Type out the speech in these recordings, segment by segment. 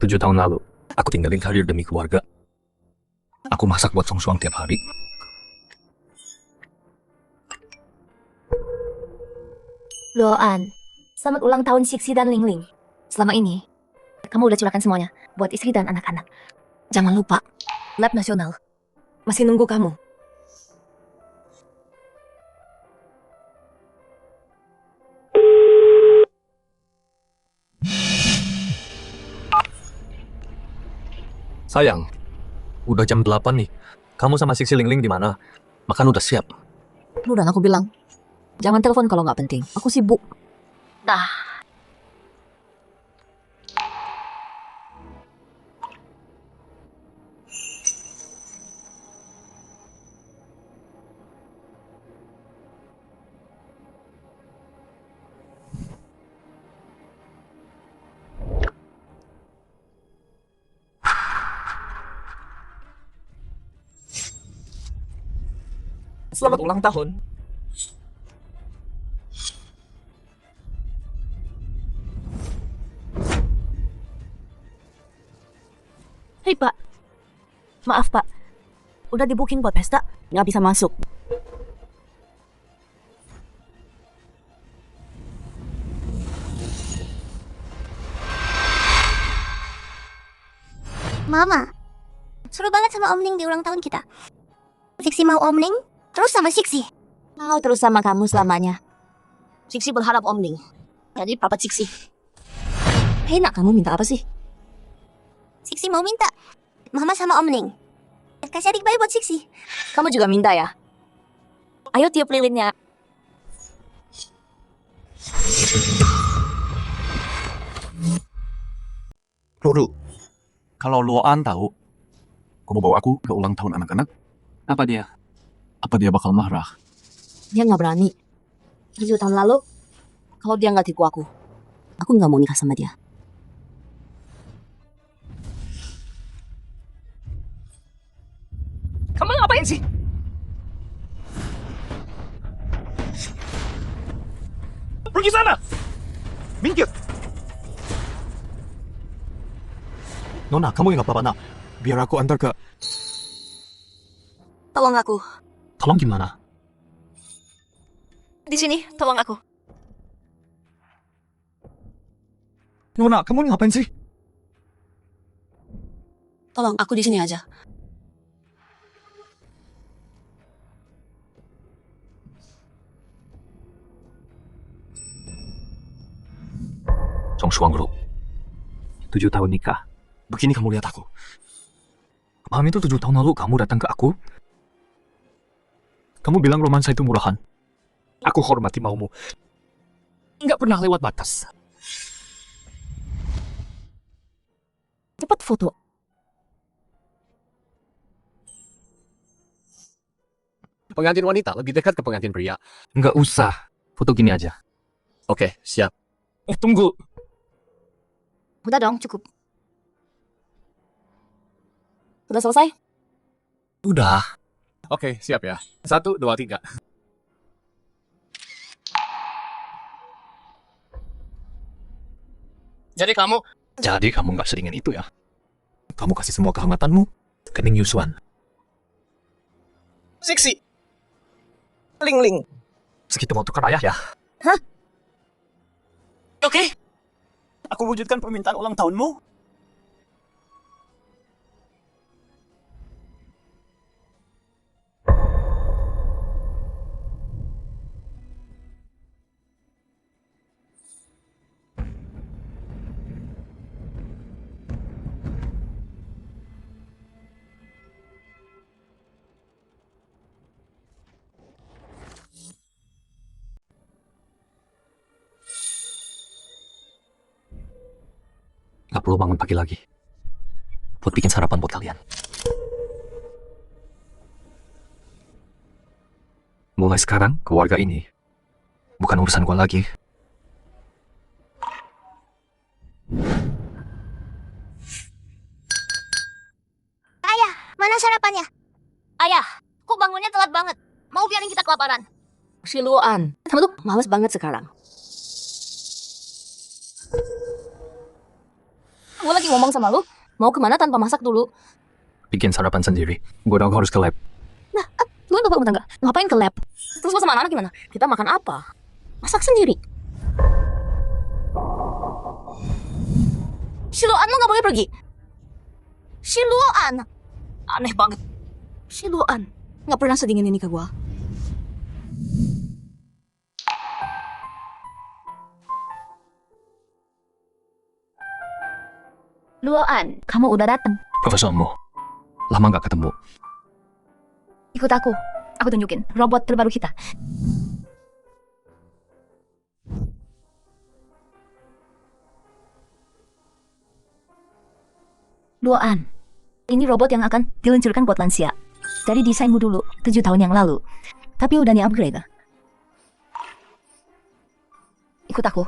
7 tahun lalu, aku tinggalin karir demi keluarga. Aku masak buat Song Suang tiap hari. Loan, selamat ulang tahun Siksi dan Ling Ling. Selama ini, kamu udah curahkan semuanya buat istri dan anak-anak. Jangan lupa, Lab Nasional masih nunggu kamu. Sayang, udah jam 8 nih. Kamu sama Siksi Ling Ling di mana? Makan udah siap. Lu dan aku bilang, jangan telepon kalau nggak penting. Aku sibuk. Dah. Selamat ulang tahun. Hei Pak, maaf Pak, udah di booking buat pesta, nggak bisa masuk. Mama, seru banget sama Om Ning di ulang tahun kita. Siksi mau Om Ning, terus sama Siksi. Mau terus sama kamu selamanya. Siksi berharap Om Ning, jadi papa Siksi. Hei nak, kamu minta apa sih? Siksi mau minta Mama sama Om Ning kasih adik bayi buat Siksi. Kamu juga minta ya? Ayo tiup lilinnya. Ruru, kalau Luan tahu kamu bawa aku ke ulang tahun anak-anak, Apa dia? apa dia bakal marah? Dia nggak berani. 7 tahun lalu, kalau dia nggak tipu aku nggak mau nikah sama dia. Kamu ngapain sih? Pergi sana! Minggir! Nona, kamu nggak apa-apa, nak. Biar aku antar ke... Tolong aku. Tolong gimana? Di sini, tolong aku. Nona, kamu ngapain sih? Tolong aku di sini aja. Song Suang Group. 7 tahun nikah. Begini kamu lihat aku. Kemarin itu 7 tahun lalu kamu datang ke aku. Kamu bilang romansa itu murahan. Aku hormati maumu. Nggak pernah lewat batas. Cepat foto. Pengantin wanita lebih dekat ke pengantin pria. Nggak usah. Foto gini aja. Oke, siap. Tunggu. Udah dong, cukup. Udah selesai? Udah. Oke, siap ya. 1, 2, 3. Jadi kamu nggak seringin itu ya? Kamu kasih semua kehangatanmu ke Ning Yusuan. Siksi. Ling Ling. Segitu mau tukar ayah ya? Oke. Aku wujudkan permintaan ulang tahunmu. Nggak perlu bangun pagi lagi. Buat bikin sarapan buat kalian. Mulai sekarang, keluarga ini bukan urusan gua lagi. Ayah, mana sarapannya? Ayah, kok bangunnya telat banget? Mau biarin kita kelaparan? Si Luan, kamu tuh males banget sekarang. Gue lagi ngomong sama lu, mau kemana tanpa masak dulu? Bikin sarapan sendiri. Gue udah harus ke lab. Lu kan bapak rumah tangga, ngapain ke lab? Terus gue sama anak-anak gimana? Kita makan apa? Masak sendiri. Siloan lo gak boleh pergi. Siloan. Aneh banget. Siloan. Gak pernah sedingin ini ke gue. Luoan, kamu udah datang. Profesor Mo, lama gak ketemu. Ikut aku. Aku tunjukin robot terbaru kita. Luoan, ini robot yang akan diluncurkan buat lansia. Dari desainmu dulu, 7 tahun yang lalu. Tapi udah di-upgrade. Ikut aku.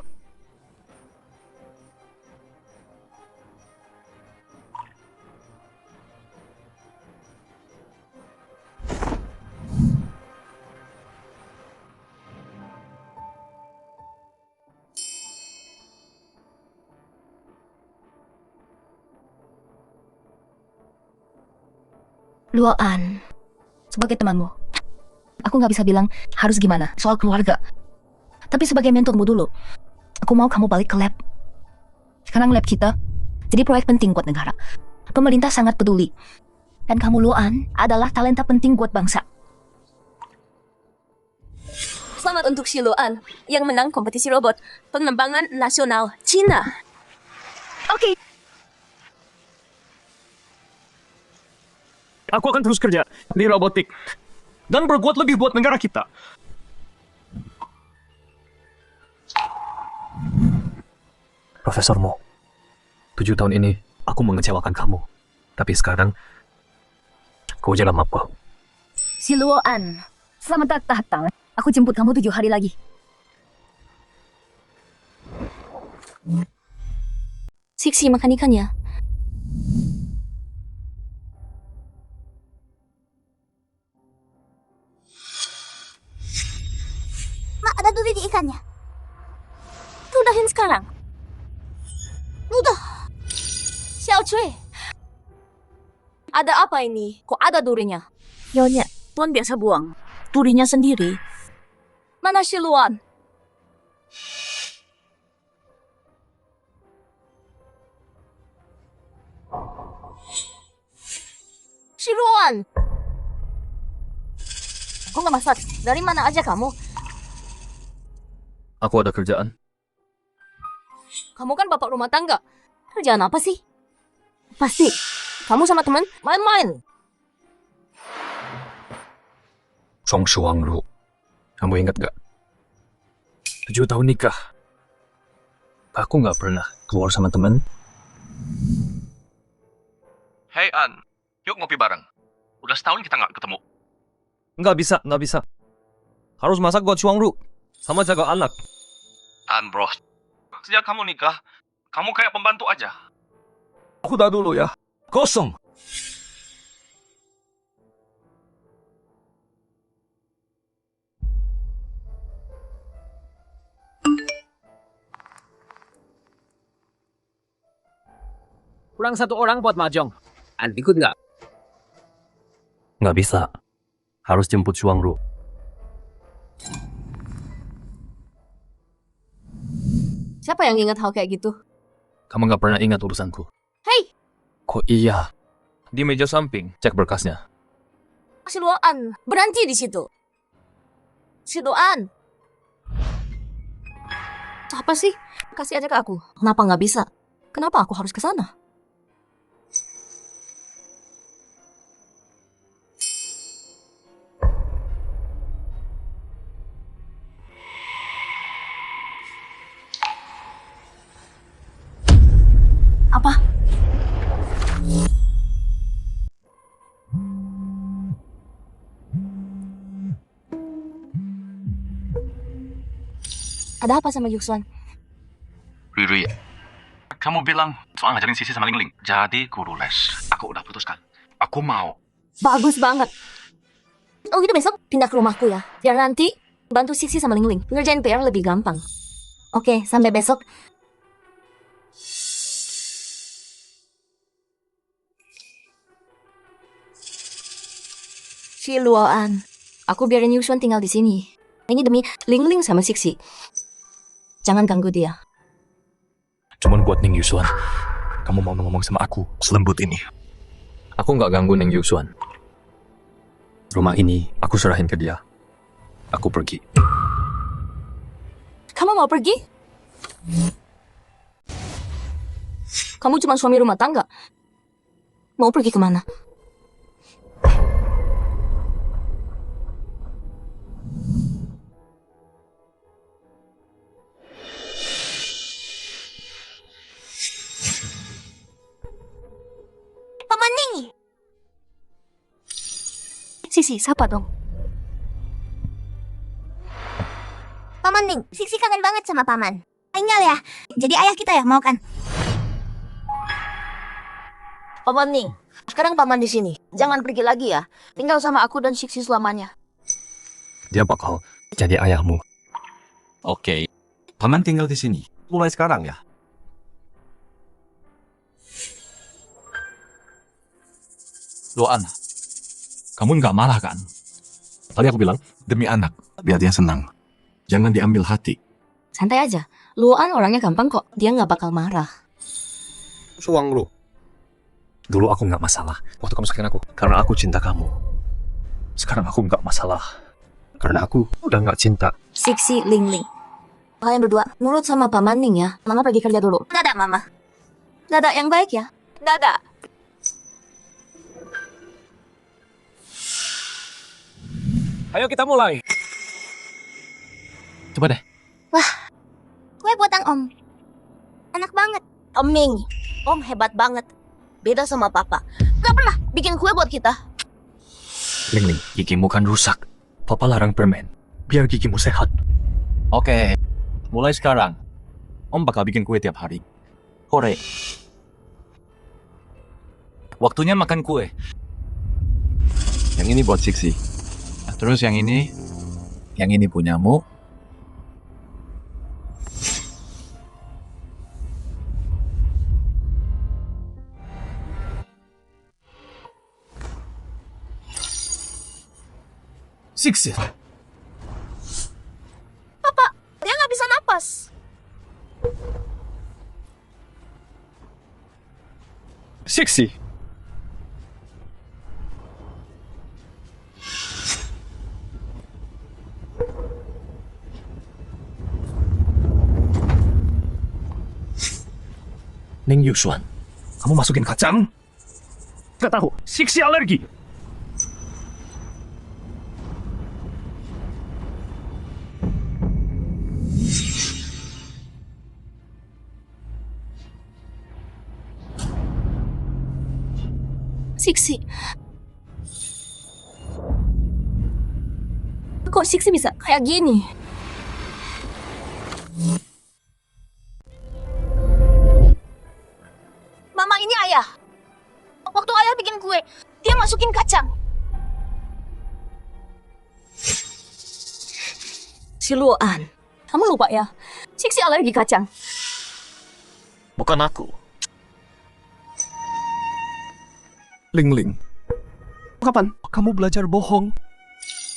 Luoan, sebagai temanmu, aku gak bisa bilang harus gimana soal keluarga. Tapi sebagai mentormu dulu, aku mau kamu balik ke lab. Sekarang lab kita jadi proyek penting buat negara. Pemerintah sangat peduli. Dan kamu, Luoan, adalah talenta penting buat bangsa. Selamat untuk si Luoan yang menang kompetisi robot pengembangan nasional Cina. Oke. Aku akan terus kerja di robotik dan berbuat lebih buat negara kita. Profesor Mo, 7 tahun ini aku mengecewakan kamu. Tapi sekarang, kau jaga apa? Si Luoan, selamat datang. Aku jemput kamu 7 hari lagi. Siksi makan ikannya. Mak, ada duri di ikannya. Udahin sekarang. Udah. Xiao Cui. Ada apa ini? Kok ada durinya? Nyonya, Tuan biasa buang durinya sendiri. Mana si Luoan? Si Luoan! Aku nggak masak. Dari mana aja kamu? Aku ada kerjaan. Kamu kan bapak rumah tangga. Kerjaan apa sih? Pasti. Kamu sama teman main-main. Song Shuang Ru. Kamu ingat gak? 7 tahun nikah. Aku gak pernah keluar sama temen. Hei An, yuk ngopi bareng. Udah setahun kita nggak ketemu. Nggak bisa. Harus masak buat Shuang Ru. Sama jaga anak. An bro, sejak kamu nikah, kamu kayak pembantu aja. Aku dah dulu ya. Kosong. Kurang 1 orang buat mahjong. An, ikut nggak? Nggak bisa. Harus jemput Shuang Ru. Siapa yang ingat hal kayak gitu? Kamu nggak pernah ingat urusanku. Hei! Kok iya? Di meja samping, cek berkasnya. Si Luoan, berhenti di situ. Si Luoan. Apa sih? Kasih aja ke aku. Kenapa nggak bisa? Kenapa aku harus ke sana? Apa? Ada apa sama Yuxuan? Riri, kamu bilang soal ngajarin Sisi sama Lingling. Jadi guru les. Aku udah putuskan. Aku mau. Bagus banget. Oh gitu besok pindah ke rumahku ya. Biar nanti bantu Sisi sama Lingling. Ngerjain PR lebih gampang. Oke, sampai besok. Si Luoan, aku biarin Yusuan tinggal di sini. Ini demi Lingling sama Siksi. Jangan ganggu dia. Cuman buat Ning Yusuan. Kamu mau ngomong sama aku selembut ini. Aku nggak ganggu Ning Yusuan. Rumah ini aku serahin ke dia. Aku pergi. Kamu mau pergi? Kamu cuma suami rumah tangga. Mau pergi kemana? Paman Ning! Sisi, siapa dong? Paman Ning, Siksi kangen banget sama Paman. Tinggal ya, jadi ayah kita ya, mau kan? Paman Ning, sekarang Paman di sini. Jangan pergi lagi ya. Tinggal sama aku dan Siksi selamanya. Dia bakal jadi ayahmu. Oke, Paman tinggal di sini. Mulai sekarang ya. Luan, kamu nggak marah kan? Tadi aku bilang, demi anak, biar dia senang. Jangan diambil hati. Santai aja. Luoan orangnya gampang kok. Dia nggak bakal marah. Suang lu. Dulu aku nggak masalah waktu kamu sakitin aku. Karena aku cinta kamu. Sekarang aku nggak masalah. Karena aku udah nggak cinta. Siksi, Lingling. Kalian berdua nurut sama Paman Ning ya. Mama pergi kerja dulu. Dadah, Mama. Dadah yang baik ya. Dadah. Ayo kita mulai. Coba deh. Kue buatan Om. Enak banget. Om Ning, Om hebat banget. Beda sama Papa. Gak pernah bikin kue buat kita. Lingling, gigimu kan rusak. Papa larang permen. Biar gigimu sehat. Oke, mulai sekarang. Om bakal bikin kue tiap hari. Hore. Waktunya makan kue. Yang ini buat Siksi. Terus yang ini punyamu. Siksi. Dia nggak bisa napas. Siksi. Ning Yusuan, kamu masukin kacang? Gak tahu, Siksi alergi. Siksi. Kok Siksi bisa kayak gini? Mama, ini ayah. Waktu ayah bikin kue, dia masukin kacang. Si Luoan. Kamu lupa ya? Siksi alergi kacang. Bukan aku. Lingling. Kapan kamu belajar bohong?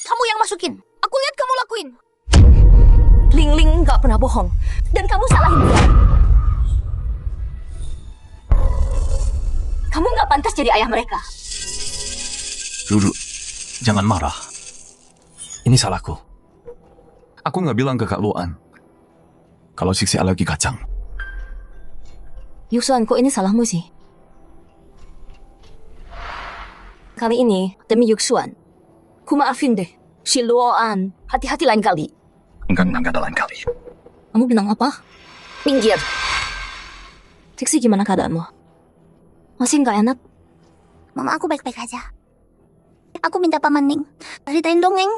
Kamu yang masukin. Aku lihat kamu lakuin. Lingling nggak pernah bohong. Dan kamu salahin dia. Kamu nggak pantas jadi ayah mereka. Ruru, jangan marah. Ini salahku. Aku nggak bilang ke Kak Luan kalau Siksi alergi kacang. Yusuan, kok ini salahmu sih? Kali ini, demi Yusuan, ku maafin deh. Si Luoan, hati-hati lain kali. Enggak ada lain kali. Kamu bilang apa? Minggir. Siksi, gimana keadaanmu? Masih nggak enak? Mama, aku baik-baik aja. Aku minta Paman Ning ceritain dongeng.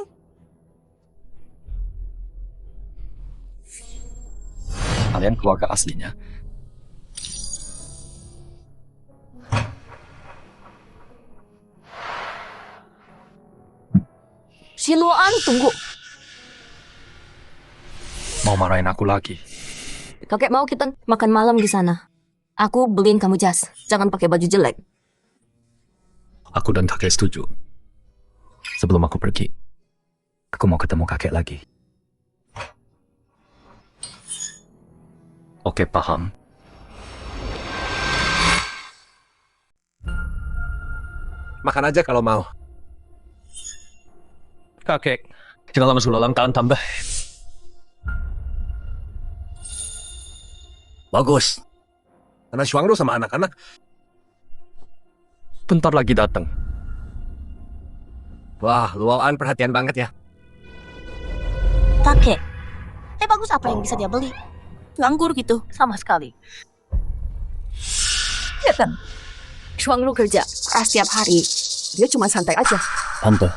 Kalian keluarga aslinya. Si Luoan, tunggu. Mau marahin aku lagi. Kakek mau kita makan malam di sana. Aku beliin kamu jas. Jangan pakai baju jelek. Aku dan kakek setuju. Sebelum aku pergi, aku mau ketemu kakek lagi. Oke, paham. Makan aja kalau mau. Kakek, jangan lama ulang tahun tambah. Bagus. Karena Shuangru sama anak-anak. Bentar lagi datang. Wah, Luoan perhatian banget ya. Kakek. Bagus apa yang bisa dia beli? Nganggur gitu, sama sekali. Ya kan? Shuangru kerja keras setiap hari. Dia cuma santai aja. Tante,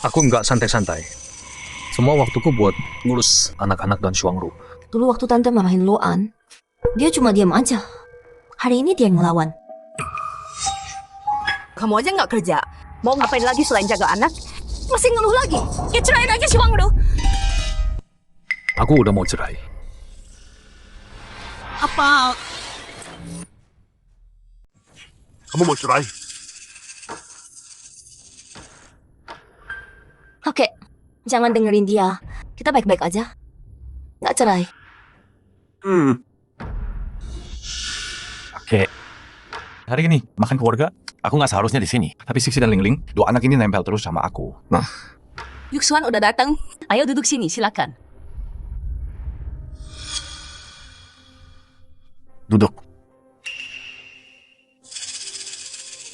aku nggak santai-santai. Semua waktuku buat ngurus anak-anak dan Shuangru. Dulu waktu tante marahin Loan, dia cuma diam aja. Hari ini dia yang ngelawan. Kamu aja nggak kerja. Mau ngapain lagi selain jaga anak? Masih ngeluh lagi. Ya cerain aja si Wangru. Aku udah mau cerai. Apa? Kamu mau cerai? Oke, jangan dengerin dia. Kita baik-baik aja. Nggak cerai. Oke. Hari ini makan keluarga, aku nggak seharusnya di sini. Tapi Siksi dan Lingling, dua anak ini nempel terus sama aku. Nah, Yuxuan udah datang. Ayo duduk sini, silakan. duduk.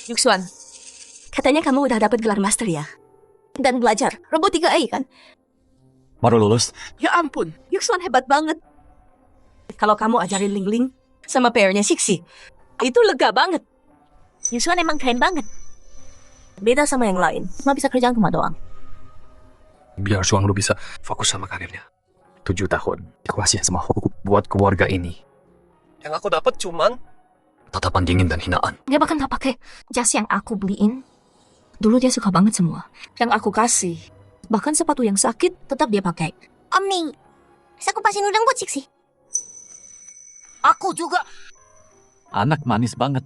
Yuxuan, katanya kamu udah dapat gelar master ya? Dan belajar robotika AI kan? Baru lulus. Ya ampun, Yuxuan hebat banget. Kalau kamu ajarin Lingling sama pairnya Siksi, itu lega banget. Yuxuan emang keren banget. Beda sama yang lain, cuma bisa kerjaan rumah doang. Biar Shuangru bisa fokus sama karirnya. 7 tahun dikuasai sama aku buat keluarga ini. Yang aku dapat cuman Tatapan dingin dan hinaan. Dia bahkan nggak pakai jas yang aku beliin. Dulu dia suka banget semua. Yang aku kasih. Bahkan sepatu yang sakit tetap dia pakai. Om Ning, bisa kupasin udang buat Siksi? Aku juga. Anak manis banget.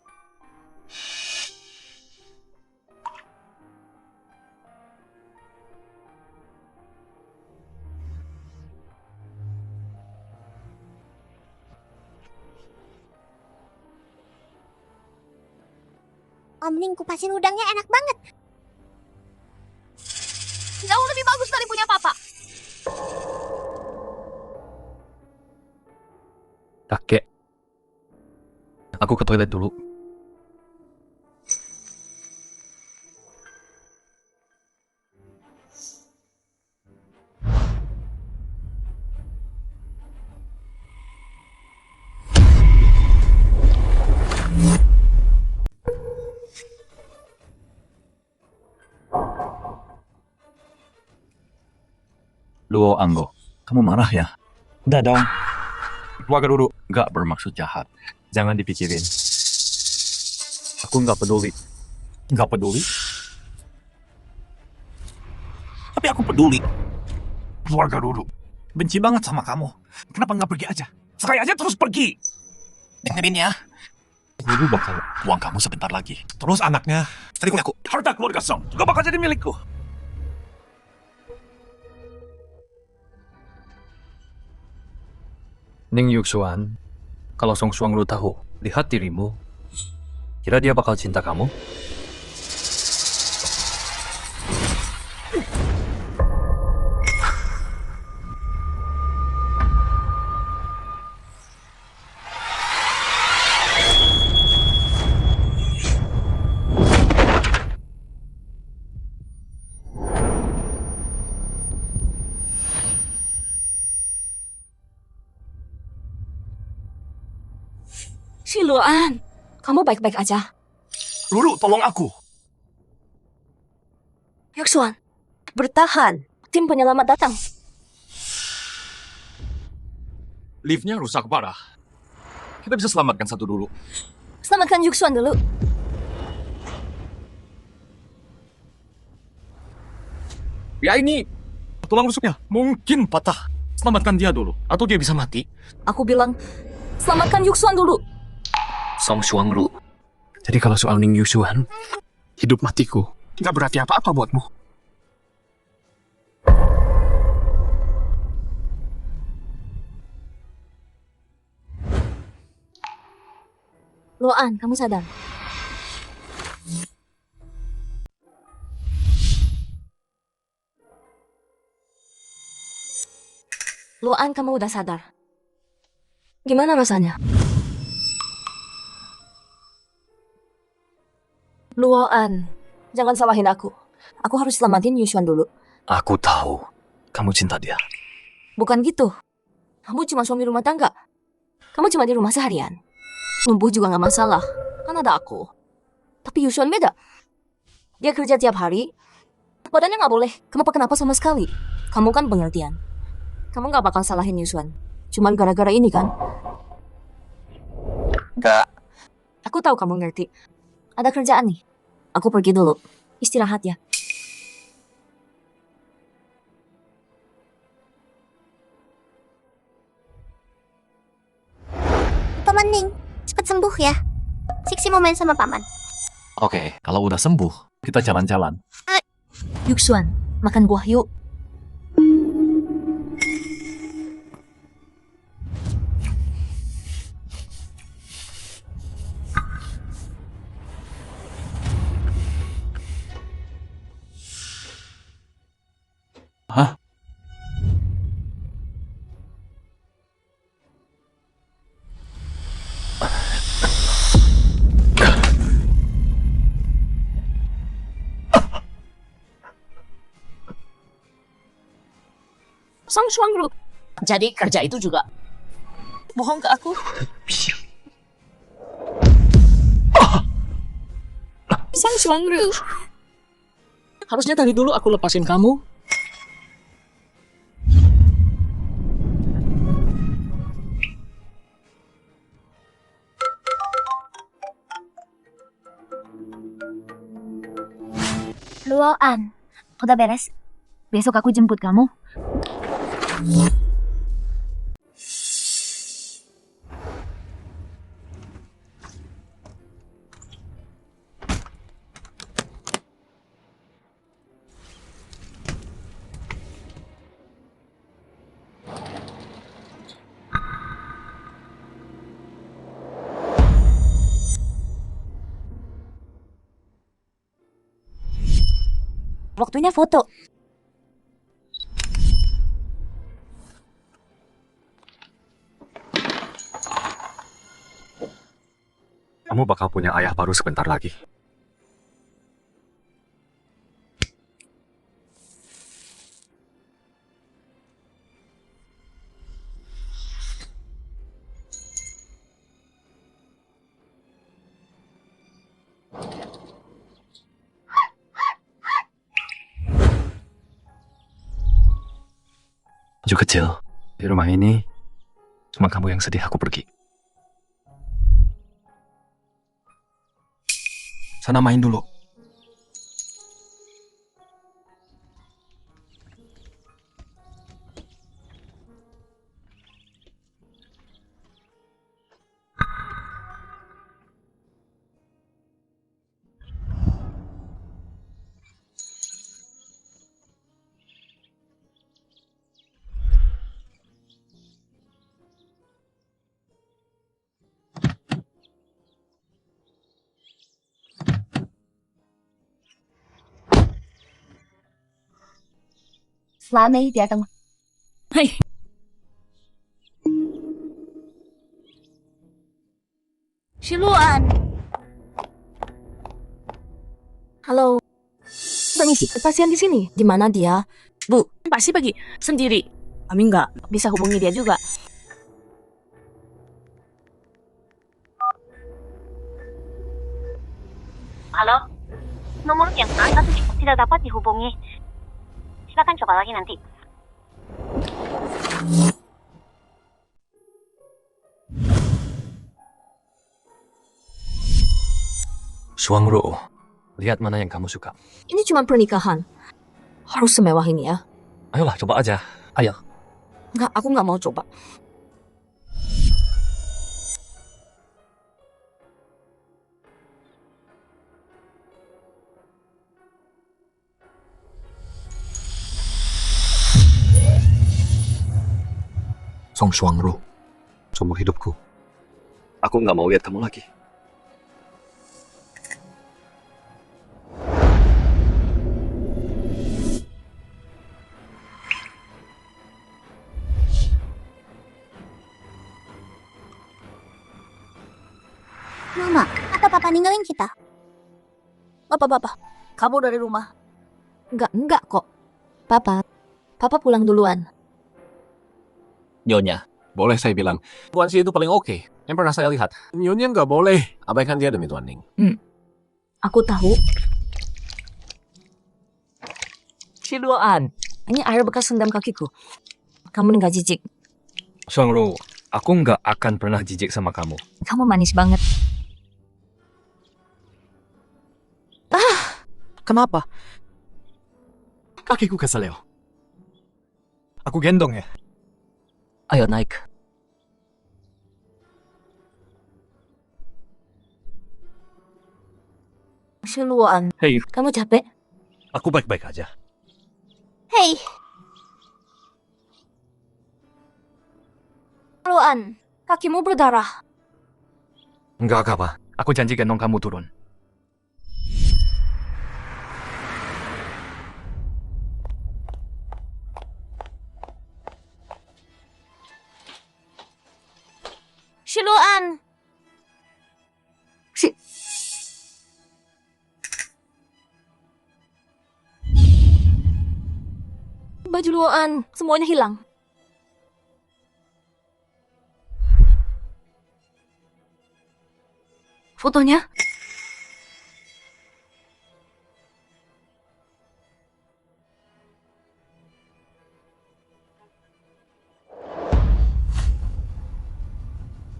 Om Ning, kupasin udangnya enak banget. Jauh lebih bagus dari punya papa. Kakek. Aku ke toilet dulu. Luo Anggo, kamu marah ya? Udah dong. Keluarga dulu. Gak bermaksud jahat. Jangan dipikirin. Aku nggak peduli. Gak peduli. Tapi aku peduli. Keluarga dulu. Benci banget sama kamu. Kenapa nggak pergi aja? Sekali aja terus pergi. Dengerin ya. Dulu bakal uang kamu sebentar lagi. Terus anaknya. Tadi aku harta keluarga Song juga bakal jadi milikku. Ning Yuxuan, kalau Song Shuangru tahu, lihat dirimu, kira dia bakal cinta kamu? Si Luan, kamu baik-baik aja. Lulu, tolong aku. Yuxuan, bertahan. Tim penyelamat datang. Liftnya rusak parah. Kita bisa selamatkan satu dulu. Selamatkan Yuxuan dulu. Ya ini, tulang rusuknya mungkin patah. Selamatkan dia dulu, atau dia bisa mati. Aku bilang, selamatkan Yuxuan dulu. Song Shuangru. Jadi kalau soal Ning Yuxuan, hidup matiku Nggak berarti apa-apa buatmu. Luan, kamu sadar? Luan, kamu udah sadar? Gimana rasanya? Luan, jangan salahin aku. Aku harus selamatin Yusuan dulu. Aku tahu. Kamu cinta dia. Bukan gitu. Kamu cuma suami rumah tangga. Kamu cuma di rumah seharian. Lumpuh juga gak masalah. Kan ada aku. Tapi Yusuan beda. Dia kerja tiap hari. Badannya gak boleh. Kamu kenapa sama sekali? Kamu kan pengertian. Kamu gak bakal salahin Yusuan. Cuman gara-gara ini kan? Enggak. Aku tahu kamu ngerti. Ada kerjaan nih. Aku pergi dulu. Istirahat ya. Paman Ning, cepat sembuh ya. Siksi mau main sama paman. Oke, kalau udah sembuh, kita jalan-jalan. Yusuan, makan buah yuk. Hah? Sang Shuangru. Jadi kerja itu juga bohong ke aku. Sang Shuangru. Harusnya dari dulu aku lepasin kamu. Luan, udah beres? Besok aku jemput kamu. Waktunya foto. Kamu bakal punya ayah baru sebentar lagi. Maju kecil. Di rumah ini, cuma kamu yang sedih aku pergi. Sana main dulu. Selama dia datang. Hai. Shiluan. Halo. Permisi, pasien di sini. Di mana dia? Bu, pasti pergi sendiri. Kami nggak bisa hubungi dia juga. Halo? Nomor yang atas tidak dapat dihubungi. Silakan coba lagi nanti. Shuangru, lihat mana yang kamu suka. Ini cuma pernikahan. Harus semewah ini ya. Ayolah, coba aja. Ayo. Enggak, aku nggak mau coba. Song Shuangru, seumur hidupku, aku nggak mau lihat kamu lagi. Mama atau papa ninggalin kita? Papa, kamu dari rumah. Enggak kok. Papa pulang duluan. Nyonya, boleh saya bilang, Tuan Si itu paling oke yang pernah saya lihat. Nyonya nggak boleh abaikan dia demi Tuan Ning. Aku tahu. Si Luoan. Ini air bekas rendam kakiku. Kamu nggak jijik. Shuangru, aku nggak akan pernah jijik sama kamu. Kamu manis banget. Kenapa? Kakiku kesel ya. Aku gendong ya. Ayo naik. Si Luoan, Hei, kamu capek? Aku baik-baik aja. Hei. Luoan, kakimu berdarah. nggak apa. Aku janji gendong kamu turun. Si Luoan. Baju Luoan, semuanya hilang. Fotonya?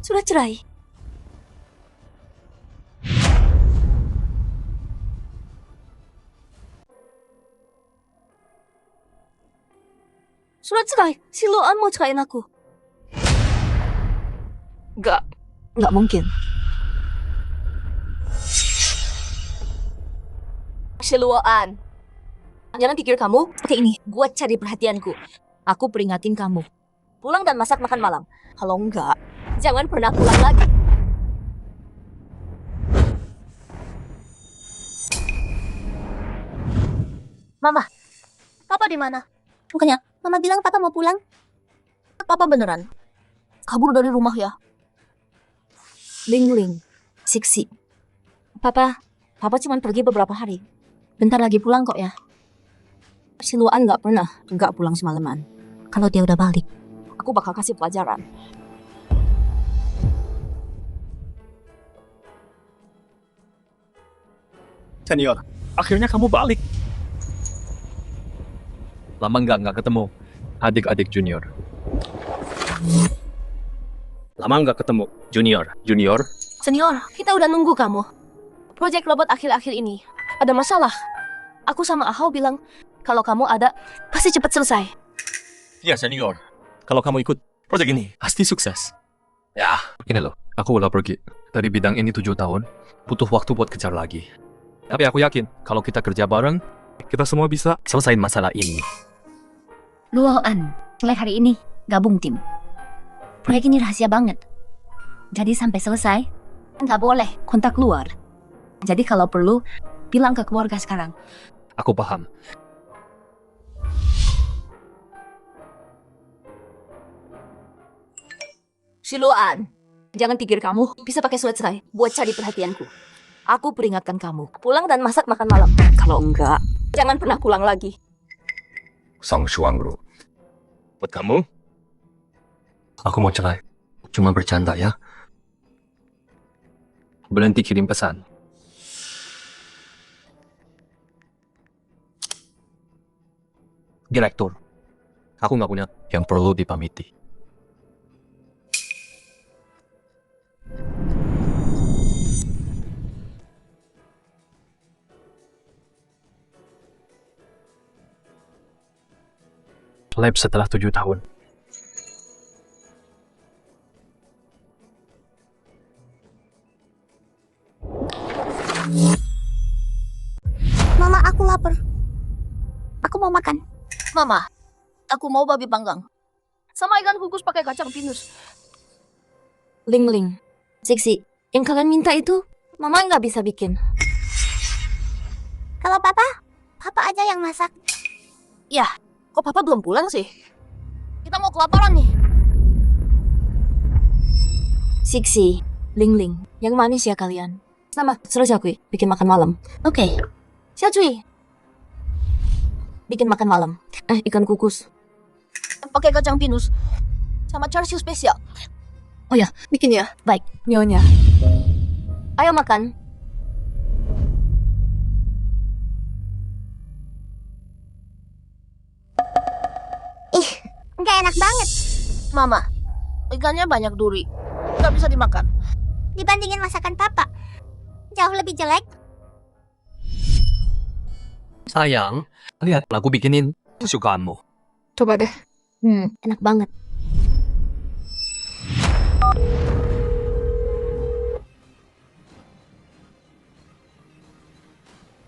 Sudah cerai. Sudah cerai. Si Luoan mau ceraiin aku. Nggak mungkin. Si Luoan. Jangan pikir kamu, Oke ini, buat cari perhatianku. Aku peringatin kamu. Pulang dan masak makan malam. Kalau enggak, jangan pernah pulang lagi. Mama, papa di mana? Bukannya mama bilang papa mau pulang? Papa beneran kabur dari rumah ya? Ling, Siksi. Papa cuma pergi beberapa hari. Bentar lagi pulang kok ya. Si Luoan nggak pulang semalaman. Kalau dia udah balik, Aku bakal kasih pelajaran. Senior, akhirnya kamu balik. Lama nggak ketemu. Adik-adik junior. Lama nggak ketemu. Junior. Senior, kita udah nunggu kamu. Proyek robot akhir-akhir ini ada masalah. Aku sama Ahau bilang kalau kamu ada pasti cepat selesai. Ya senior, kalau kamu ikut proyek ini pasti sukses. Ya, ini loh. Aku udah pergi dari bidang ini 7 tahun. Butuh waktu buat kejar lagi. Tapi aku yakin kalau kita kerja bareng, kita semua bisa selesaiin masalah ini. Luoan, mulai hari ini gabung tim. Proyek ini rahasia banget. Jadi sampai selesai, nggak boleh kontak luar. Jadi kalau perlu, bilang ke keluarga sekarang. Aku paham. Si Luoan, jangan pikir kamu bisa pakai surat cerai buat cari perhatianku. Aku peringatkan kamu, pulang dan masak makan malam. Kalau enggak, jangan pernah pulang lagi. Song Shuangru. Buat kamu, aku mau cerai. Cuma bercanda ya. Berhenti kirim pesan. Direktur, aku nggak punya yang perlu dipamiti. Lab setelah 7 tahun. Mama, aku lapar. Aku mau makan. Mama, aku mau babi panggang. sama ikan kukus pakai kacang pinus. Ling, Siksi, yang kalian minta itu Mama nggak bisa bikin. Kalau papa aja yang masak. Ya, kok Papa belum pulang sih? Kita mau kelaparan nih. Siksi, Ling, yang manis ya kalian. Sama, suruh Xiaokui bikin makan malam. Oke. Xiaocui, bikin makan malam. Ikan kukus. Pakai kacang pinus. Sama char siu spesial. Oh ya, bikin ya. Baik, Nyonya. Ayo makan. Ih, nggak enak banget. Mama, ikannya banyak duri. Nggak bisa dimakan. Dibandingin masakan papa, jauh lebih jelek. Sayang, lihat aku bikinin kesukaanmu. Coba deh. Enak banget.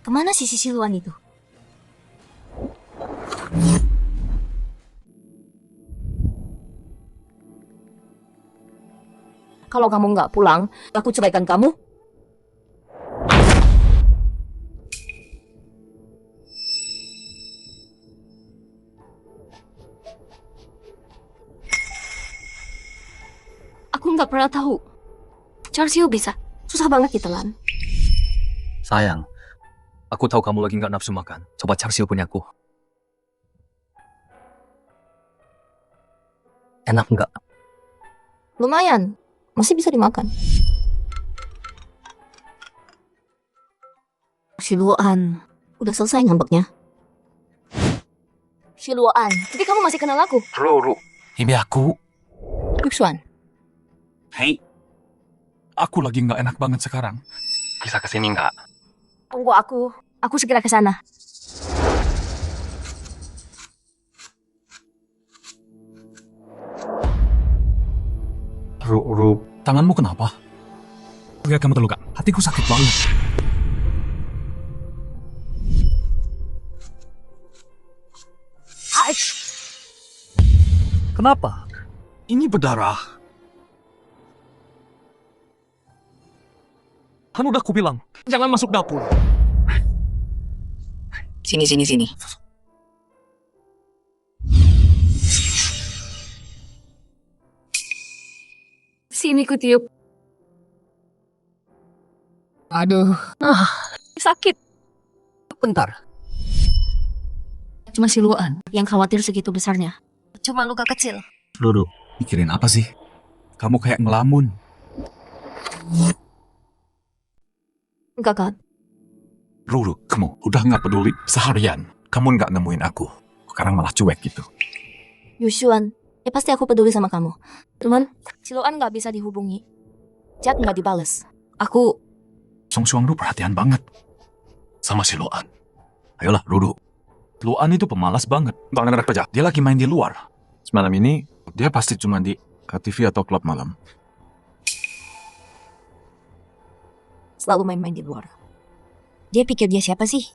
Kemana si Siluan itu? Kalau kamu nggak pulang, aku ceraikan kamu. Aku nggak pernah tahu. Char siu bisa. Susah banget ditelan. Sayang, aku tahu kamu lagi nggak nafsu makan. Coba char siu punyaku. Enak nggak? Lumayan. Masih bisa dimakan. Siluan. Udah selesai ngambeknya. Siluan. Jadi kamu masih kenal aku? Ruru. Ini aku. Yuxuan. Hei. Aku lagi nggak enak banget sekarang. Bisa kesini nggak? Tunggu aku. Aku segera ke sana. Ruru. Tanganmu kenapa? Lihat kamu terluka. Hatiku sakit banget. Kenapa? Ini berdarah. Kan udah aku bilang, jangan masuk dapur. Sini. Sini ku tiup. Aduh. Sakit. Bentar. Cuma siluan yang khawatir segitu besarnya. Cuma luka kecil. Ruru, mikirin apa sih? Kamu kayak ngelamun. Enggak kan? Ruru, kamu udah nggak peduli seharian. Kamu nggak nemuin aku. Sekarang malah cuek gitu. Yuxuan, pasti aku peduli sama kamu. Cuman, Siluan nggak bisa dihubungi. Chat nggak dibales. Aku... Song Suang tuh perhatian banget sama si Luan. Ayolah, Ruru. Luan itu pemalas banget. Bang ada kerja. Dia lagi main di luar. Semalam ini, dia pasti cuma di TV atau klub malam. Selalu main-main di luar. Dia pikir dia siapa sih?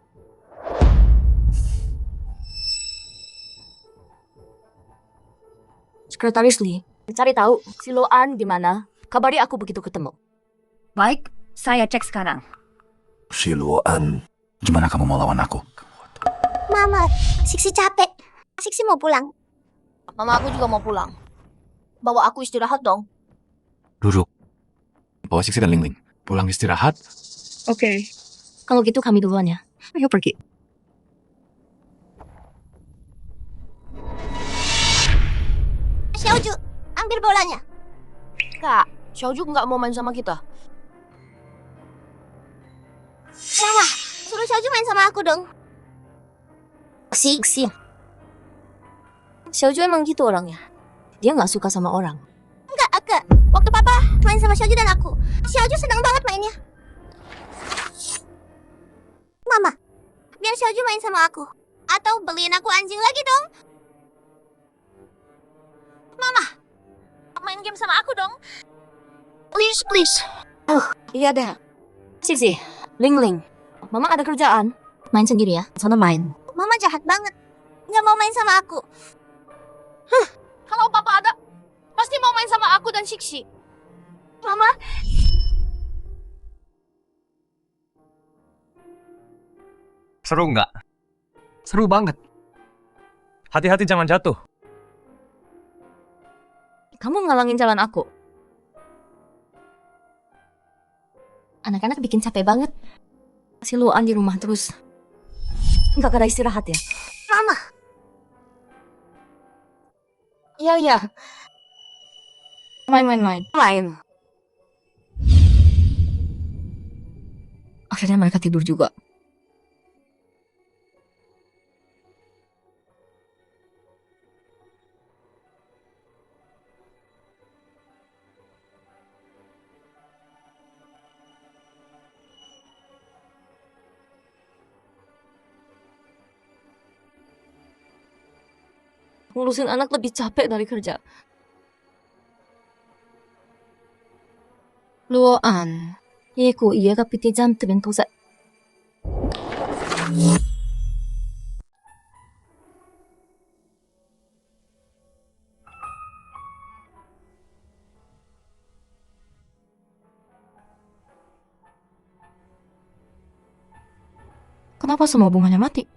Sekretaris Lee, cari tahu Siluan di mana. Kabari aku begitu ketemu. Baik, saya cek sekarang. Si Luan, gimana kamu mau lawan aku? Mama, Siksi capek. Siksi mau pulang. Mama aku juga mau pulang. Bawa aku istirahat dong. Ruru, bawa Siksi dan Ling. Pulang istirahat. Oke. Kalau gitu kami duluan ya. Ayo pergi. Xiaoju, ambil bolanya. Kak, Xiaoju nggak mau main sama kita. Salah, suruh Xiaoju main sama aku dong. Siksi. Xiaoju emang gitu orangnya. Dia nggak suka sama orang. Enggak, Ake. Waktu papa main sama Xiaoju dan aku, Xiaoju senang banget mainnya. Mama, biar Xiaoju main sama aku. Atau beliin aku anjing lagi dong. Mama, main game sama aku dong. Please. Iya dah. Siksi, Ling. Mama ada kerjaan. Main sendiri ya. Sana main. Mama jahat banget. Nggak mau main sama aku. Kalau papa ada, pasti mau main sama aku dan Siksi. Mama, Seru nggak? Seru banget. Hati-hati jangan jatuh. Kamu ngalangin jalan aku. Anak-anak bikin capek banget. Si Luan di rumah terus. Nggak ada istirahat ya? Mama. Iya. Main. Akhirnya mereka tidur juga. Ngurusin anak lebih capek dari kerja. Luan, iku iya kapiti jam tebin tosa. Kenapa semua bunganya mati?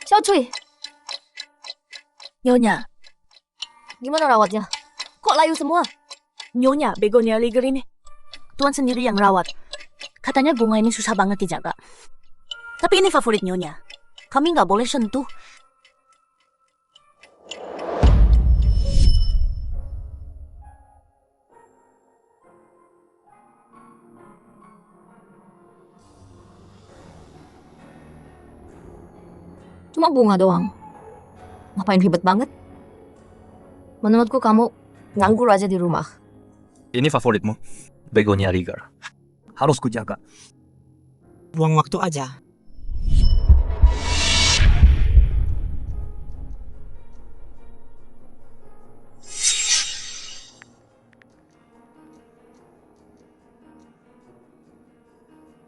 Xiaocui, Nyonya, gimana rawatnya? Kok layu semua? Nyonya begonia liger ini. Tuan sendiri yang rawat. Katanya bunga ini susah banget dijaga. Tapi ini favorit Nyonya. Kami nggak boleh sentuh. Cuma bunga doang. Ngapain ribet banget? Menurutku kamu nganggur aja di rumah. Ini favoritmu, Begonia Ligar. Harus kujaga. Buang waktu aja.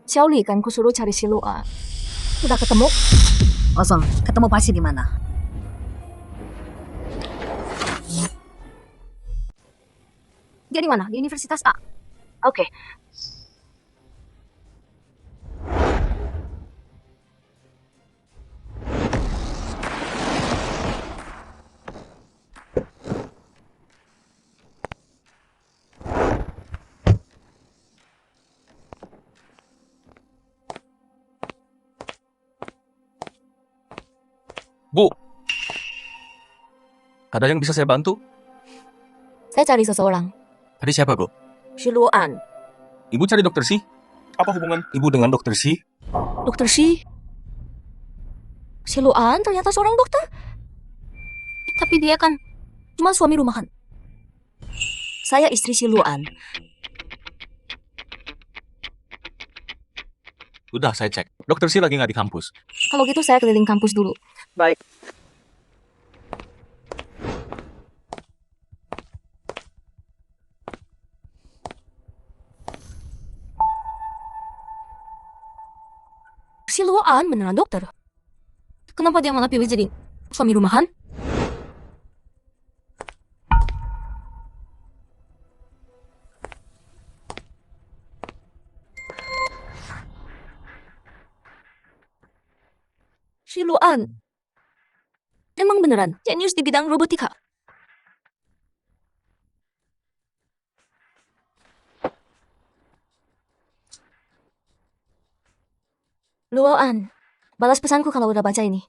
Xiaoli kan kusuruh cari si Luan. Udah ketemu? Kosong. Ketemu pasti di mana? Dia di mana? Di Universitas A. Oke. Bu, ada yang bisa saya bantu? Saya cari seseorang. Tadi siapa, Bu? Si Luan. Ibu cari dokter Si? Apa hubungan ibu dengan dokter Si? Dokter Si? Si Luan ternyata seorang dokter. Tapi dia kan cuma suami rumahan. Saya istri si Luan. Udah, saya cek. Dokter Si lagi nggak di kampus. Kalau gitu saya keliling kampus dulu. Baik. Si Luan beneran dokter. Kenapa dia malah pilih jadi suami rumahan? Si Luan emang beneran jenius di bidang robotika. Luan, balas pesanku kalau udah baca ini.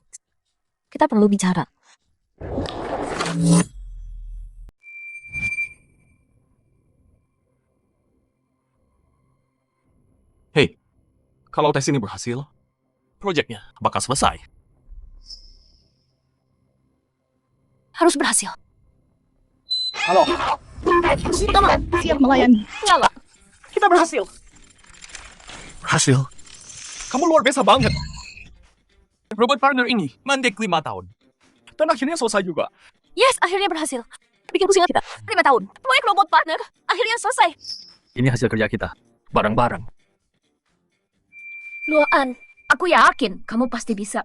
Kita perlu bicara. Hei, kalau tes ini berhasil, proyeknya bakal selesai. Harus berhasil. Halo. Siap melayani. Nyala. Kita berhasil. Berhasil? Kamu luar biasa banget. Robot partner ini mandek 5 tahun. Dan akhirnya selesai juga. Yes, akhirnya berhasil. Bikin pusingan kita. 5 tahun. Proyek robot partner akhirnya selesai. Ini hasil kerja kita. Bareng-bareng. Luan, aku yakin kamu pasti bisa.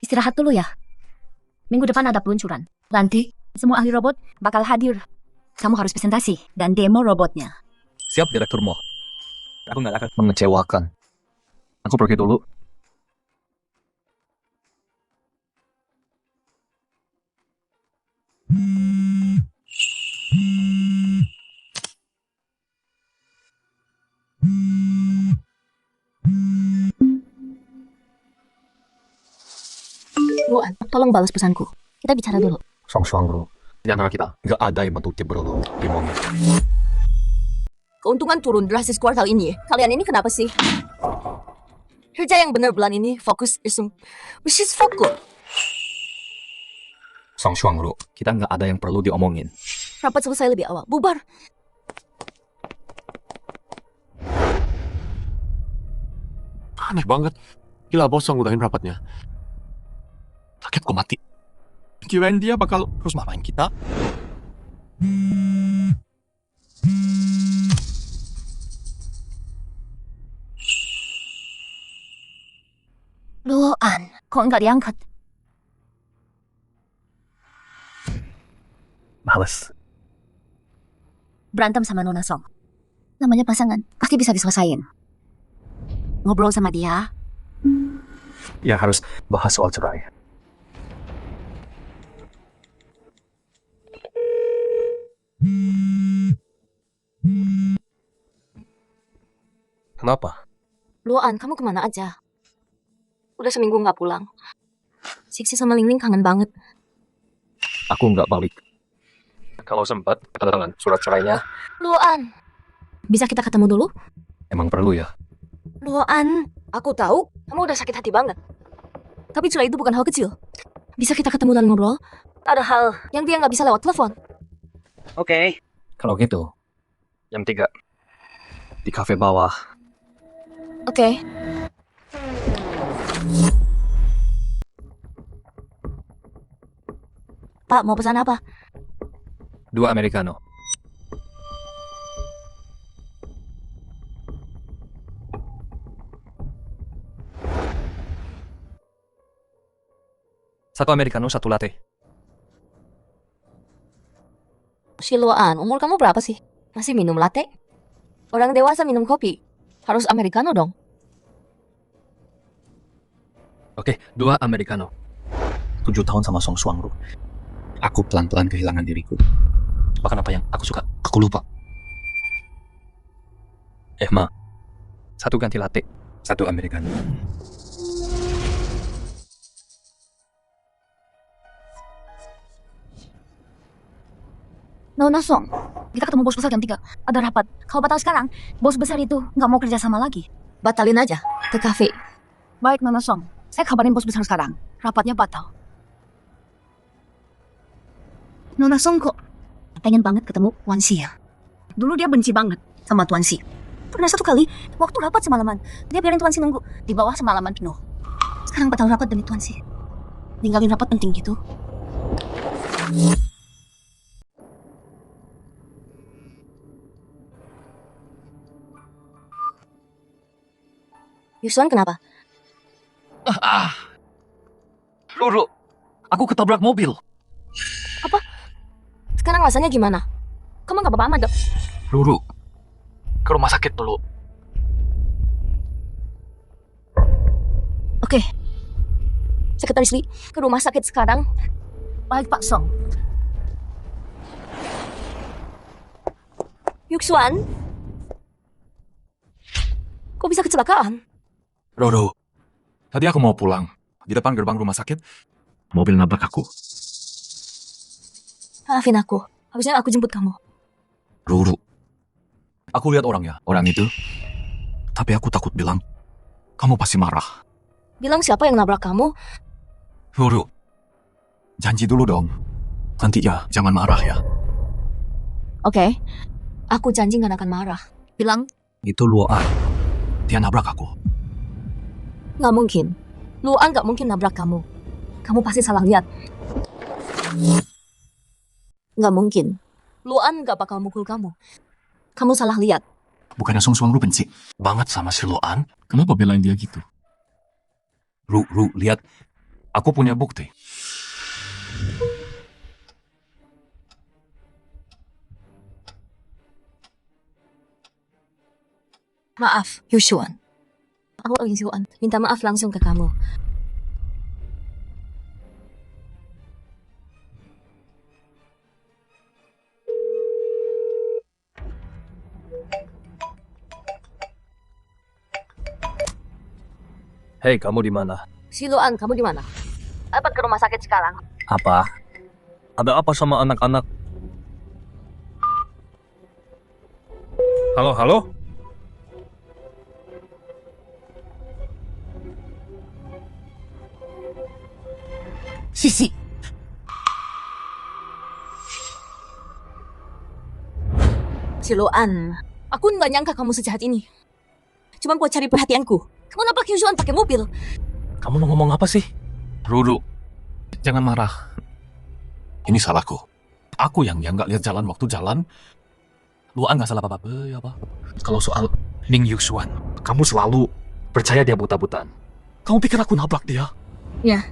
Istirahat dulu ya. Minggu depan ada peluncuran. Nanti semua ahli robot bakal hadir. Kamu harus presentasi dan demo robotnya. Siap, Direktur Mo. Aku nggak akan mengecewakan. Aku pergi dulu. Luan, tolong balas pesanku. Kita bicara dulu. Song-song, bro. Di antara kita, nggak ada yang bantu tim, bro. Dimong. Keuntungan turun drastis kuartal ini. Kalian ini kenapa sih? Kerja yang benar bulan ini, fokus isum. Which is fokus. Song-song, bro. Kita nggak ada yang perlu diomongin. Rapat selesai lebih awal. Bubar. Aneh banget. Gila bos yang udahin rapatnya. Sakit kok mati. Kirain dia bakal terus marahin kita. Luan, kok nggak diangkat? Males. Berantem sama Nona Song. Namanya pasangan, pasti bisa diselesain. Ngobrol sama dia. Ya harus bahas soal cerai. Kenapa? Luan, kamu kemana aja? Udah seminggu nggak pulang. Siksi sama Lingling kangen banget. Aku nggak balik. Kalau sempat, tanda tangan surat cerainya. Luan, bisa kita ketemu dulu? Emang perlu ya? Luan, aku tahu kamu udah sakit hati banget. Tapi cerai itu bukan hal kecil. Bisa kita ketemu dan ngobrol? Ada hal yang dia nggak bisa lewat telepon. Oke. Kalau gitu, jam 3 di kafe bawah. Oke. Pak, mau pesan apa? 2 Americano. Satu Americano, 1 latte. Si Luan, umur kamu berapa sih? Masih minum latte? Orang dewasa minum kopi. Harus Americano dong. Oke, 2 Americano. 7 tahun sama Song Suang, bro. Aku pelan-pelan kehilangan diriku. Bahkan apa yang aku suka, aku lupa. Ma. 1 ganti latte, 1 Americano. Nona Song, kita ketemu bos besar jam 3. Ada rapat. Kalau batal sekarang, bos besar itu nggak mau kerja sama lagi. Batalin aja ke kafe. Baik, Nona Song. Saya kabarin bos besar sekarang. Rapatnya batal. Nona Song kok pengen banget ketemu Wan Xi ya. Dulu dia benci banget sama Tuan Xi. Pernah satu kali, waktu rapat semalaman, dia biarin Tuan Xi nunggu di bawah semalaman penuh. Sekarang batal rapat demi Tuan Xi. Ninggalin rapat penting gitu. Yusuan kenapa? Ruru, aku ketabrak mobil. Sekarang rasanya gimana? Kamu nggak apa-apa amat dok? Ruru, ke rumah sakit dulu. Oke. Sekretaris Lee, ke rumah sakit sekarang. Baik, Pak Song. Yusuan? Kok bisa kecelakaan? Roro, tadi aku mau pulang. Di depan gerbang rumah sakit, mobil nabrak aku. Maafin aku. Harusnya aku jemput kamu. Ruru, aku lihat orangnya, orang itu. Tapi aku takut bilang, kamu pasti marah. Bilang siapa yang nabrak kamu? Ruru, janji dulu dong. Nanti ya, jangan marah ya. Oke. Aku janji gak akan marah. Bilang, Itu Luan. Dia nabrak aku. gak mungkin. Luan gak mungkin nabrak kamu. Kamu pasti salah lihat. Gak mungkin. Luan gak bakal mukul kamu. Kamu salah lihat. Bukannya Song Suang Ru benci banget sama si Luan? Kenapa belain dia gitu? Ru, lihat. Aku punya bukti. Maaf, Yusuan. Aku Yusuan. Minta maaf langsung ke kamu. Hei, kamu di mana? Siluan, kamu di mana? Dapat ke rumah sakit sekarang. Apa? Ada apa sama anak-anak? Halo, halo? Sisi! Siluan, aku nggak nyangka kamu sejahat ini. Cuma buat cari perhatianku. Kamu nampak Yusuan pakai mobil. Kamu mau ngomong apa sih? Ruru, jangan marah. Ini salahku. Aku yang nggak lihat jalan waktu jalan. Luan nggak salah apa-apa. Apa? Kalau soal Ning Yusuan, kamu selalu percaya dia buta-butaan. Kamu pikir aku nabrak dia? Ya.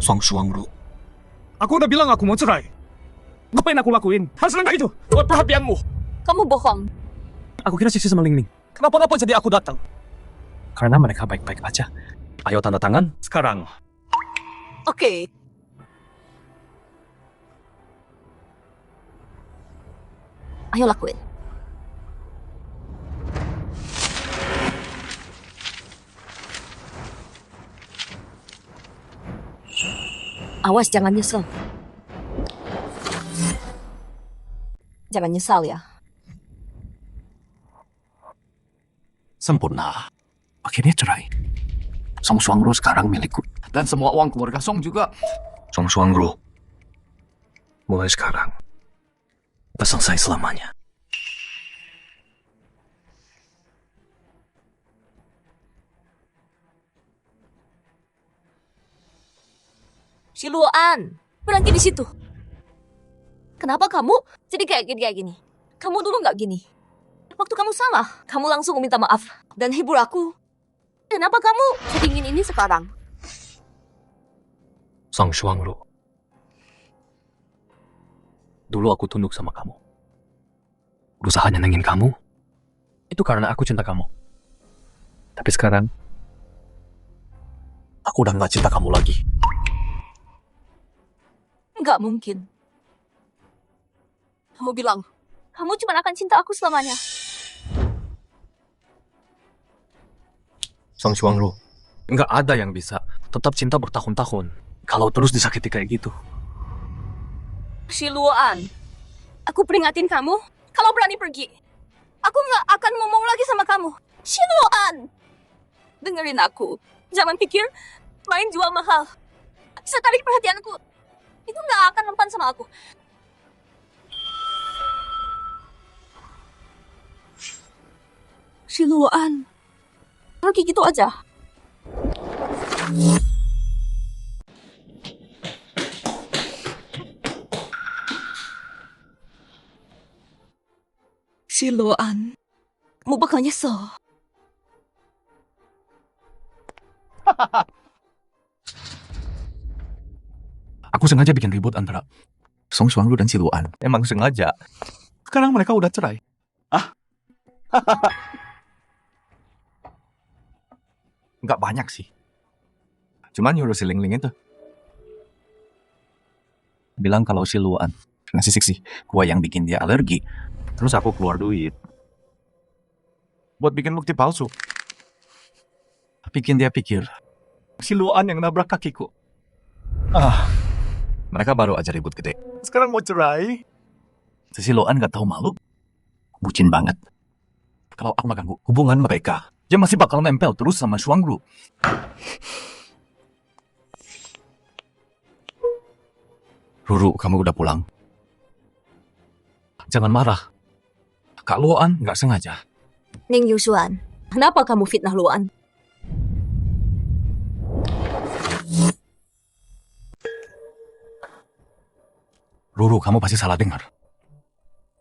Song Suang Ru. Aku udah bilang aku mau cerai. Ngapain aku lakuin? Hasilnya itu buat perhatianmu. Kamu bohong. Aku kira Sisi sama Ling Ling. Kenapa jadi aku datang? Karena mereka baik-baik aja. Ayo tanda tangan. Sekarang. Oke. Ayo lakuin. Awas jangan nyesel. Jangan nyesal ya. Sempurna. Akhirnya cerai. Song Suang Ru sekarang milikku. Dan semua uang keluarga Song juga. Song Suang Ru. Mulai sekarang, kita selesai selamanya. Siluan, berhenti di situ. Kenapa kamu jadi kayak gini? Kamu dulu nggak gini. Waktu kamu salah, kamu langsung minta maaf dan hibur aku. Kenapa kamu sedingin ini sekarang? Song Suang Ru. Dulu aku tunduk sama kamu. Berusaha nyenengin kamu. Itu karena aku cinta kamu. Tapi sekarang, aku udah nggak cinta kamu lagi. Nggak mungkin. Kamu bilang, kamu cuma akan cinta aku selamanya. Song Suang Ru, nggak ada yang bisa tetap cinta bertahun-tahun kalau terus disakiti kayak gitu. Siluan, aku peringatin kamu, kalau berani pergi, aku nggak akan ngomong lagi sama kamu. Siluan, dengerin aku. Jangan pikir main jual mahal. Sekali perhatianku, itu nggak akan mempan sama aku. Siluan, pergi gitu aja. Siluan, kamu bakal nyesel. Aku sengaja bikin ribut antara Song Suang Ru dan si Luan. Emang sengaja. Sekarang mereka udah cerai. Nggak banyak sih. Cuman nyuruh si Ling Ling itu. Bilang kalau si Luan ngasih Siksi gua yang bikin dia alergi. Terus aku keluar duit. Buat bikin bukti palsu. Bikin dia pikir si Luan yang nabrak kakiku. Mereka baru aja ribut gede. Sekarang mau cerai. Si Luan gak tahu malu. Bucin banget. Kalau aku ganggu hubungan mereka, dia masih bakal nempel terus sama Suang Ru. Ruru, kamu udah pulang. Jangan marah. Kak Luan nggak sengaja. Ning Yusuan, kenapa kamu fitnah Luan? Ruru, kamu pasti salah dengar.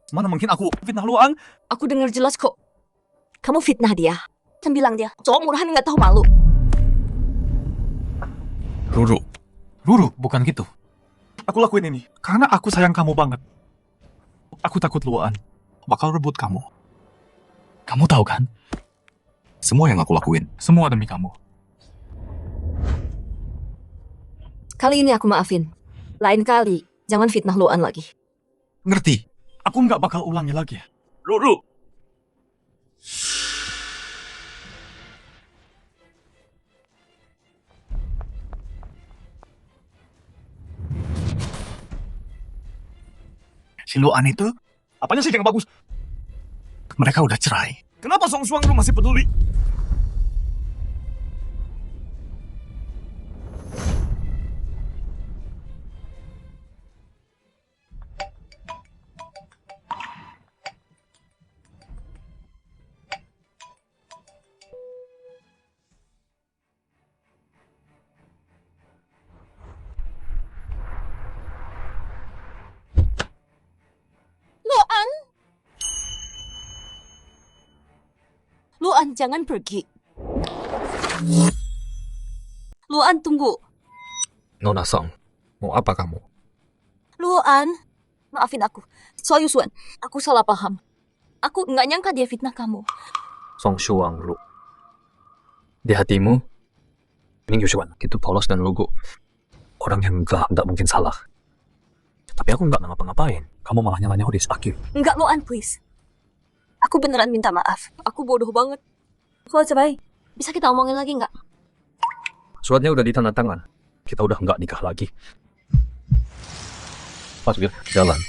Mana mungkin aku fitnah Luan? Aku dengar jelas kok. Kamu fitnah dia. Dan bilang dia, cowok murahan nggak tahu malu. Ruru. Ruru, bukan gitu. Aku lakuin ini karena aku sayang kamu banget. Aku takut Luan bakal rebut kamu. Kamu tahu kan? Semua yang aku lakuin, semua demi kamu. Kali ini aku maafin. Lain kali, jangan fitnah Luan lagi. Ngerti? Aku nggak bakal ulangi lagi. Ruru. Si Luan itu, apanya sih yang bagus? Mereka udah cerai. Kenapa Song Suang lu masih peduli? Luan, jangan pergi. Luan, tunggu. Nona Song, mau apa kamu? Luan, maafin aku. Soal Yusuan, aku salah paham. Aku nggak nyangka dia fitnah kamu. Song Shuang Lu. Di hatimu, Ning Yusuan itu polos dan lugu. Orang yang nggak mungkin salah. Tapi aku nggak ngapa-ngapain. Kamu malah nyalanya Hodis Akil. Enggak, Luan, please. Aku beneran minta maaf. Aku bodoh banget. Kalau cerai, bisa kita omongin lagi nggak? Suratnya udah ditandatangan. Kita udah nggak nikah lagi. Pas jalan.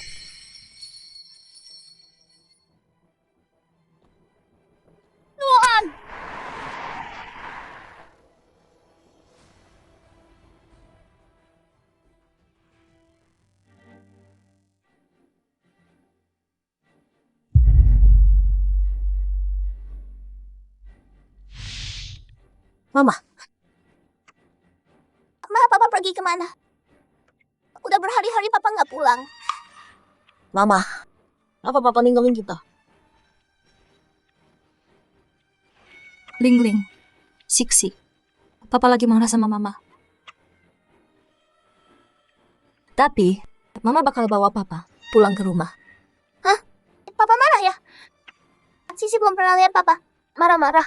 Mama, Papa pergi kemana? Udah berhari-hari Papa nggak pulang. Mama, kenapa Papa ninggalin kita? Ling, Siksi, Papa lagi marah sama Mama. Tapi, Mama bakal bawa Papa pulang ke rumah. Hah? Papa marah ya? Sisi belum pernah lihat Papa marah-marah.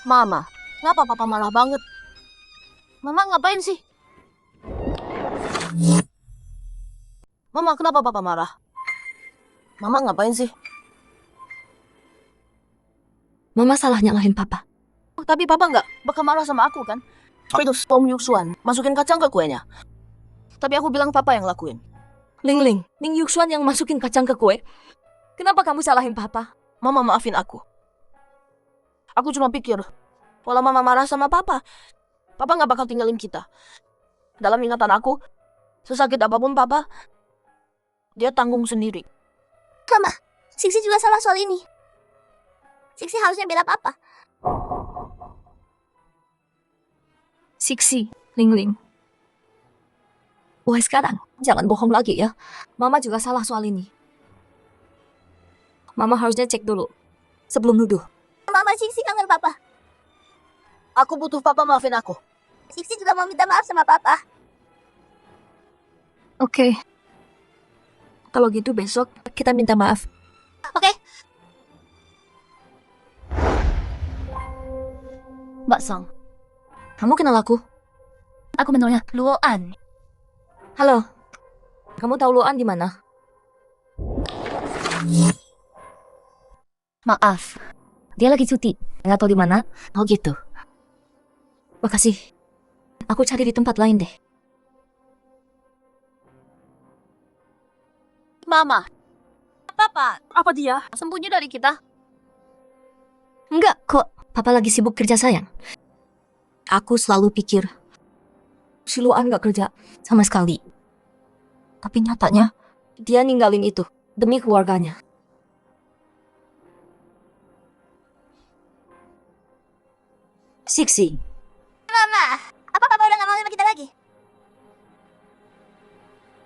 Mama, kenapa Papa marah banget? Mama ngapain sih? Mama, kenapa Papa marah? Mama ngapain sih? Mama salah nyalahin Papa. Tapi Papa nggak bakal marah sama aku kan? Itu Tom Yuxuan masukin kacang ke kuenya. Tapi aku bilang Papa yang lakuin. Ling, Ning Yuxuan yang masukin kacang ke kue. Kenapa kamu salahin Papa? Mama maafin aku. Aku cuma pikir, kalau Mama marah sama Papa nggak bakal tinggalin kita. Dalam ingatan aku, sesakit apapun Papa, dia tanggung sendiri. Mama, Siksi juga salah soal ini. Siksi harusnya bela Papa. Siksi, Ling. Wah, sekarang jangan bohong lagi ya. Mama juga salah soal ini. Mama harusnya cek dulu sebelum nuduh. Mama, Siksi kangen Papa. Aku butuh Papa maafin aku. Siksi juga mau minta maaf sama Papa. Oke. Kalau gitu besok kita minta maaf. Oke. Mbak Song, Kamu kenal aku? aku menolnya Luoan. Halo. Kamu tahu Luan di mana? Maaf, dia lagi cuti. Nggak tahu di mana. Oh gitu. Makasih. Aku cari di tempat lain deh. Mama, Papa Apa dia? sembunyi dari kita. Enggak kok. Papa lagi sibuk kerja sayang. Aku selalu pikir si Luan gak kerja sama sekali. Tapi nyatanya dia ninggalin itu demi keluarganya. Siksi, Mama, apa Papa udah gak mau sama kita lagi?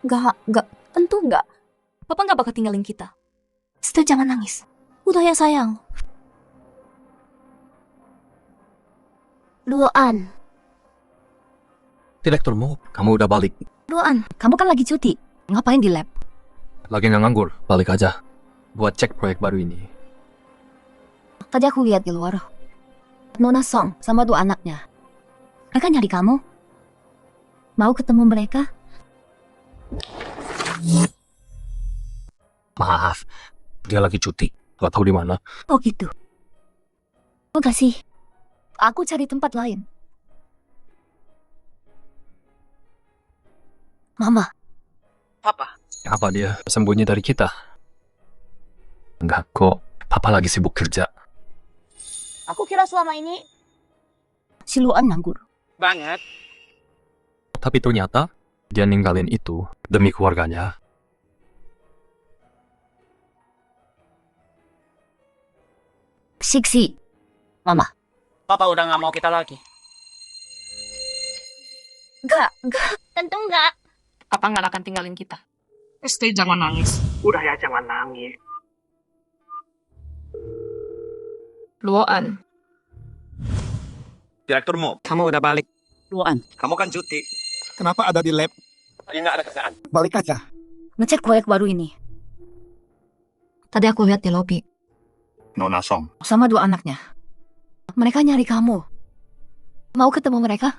Enggak, tentu enggak. Papa gak bakal tinggalin kita. Sister, jangan nangis. Udah ya sayang. Luoan. Direkturmu, kamu udah balik. Luoan, kamu kan lagi cuti. Ngapain di lab? Lagi nggak nganggur, balik aja. Buat cek proyek baru ini. Tadi aku lihat di luar. Nona Song sama 2 anaknya. Mereka nyari kamu. Mau ketemu mereka? Maaf, dia lagi cuti. Gak tahu di mana. Oh gitu. Oh gak sih? Aku cari tempat lain. Mama, Apa dia sembunyi dari kita? Enggak kok, papa lagi sibuk kerja. Aku kira selama ini si Luan nganggur. Banget. Tapi ternyata dia ninggalin itu demi keluarganya. Siksi. Mama. Papa udah nggak mau kita lagi. Enggak. tentu enggak. Papa nggak akan tinggalin kita. Stay, jangan nangis. Udah ya, jangan nangis. Luoan, Direkturmu, Kamu udah balik. Luoan, kamu kan cuti. kenapa ada di lab? Lagi nggak ada kerjaan. Balik aja. Ngecek proyek baru ini. Tadi aku lihat di lobi. Nona Song. Sama 2 anaknya. Mereka nyari kamu. Mau ketemu mereka?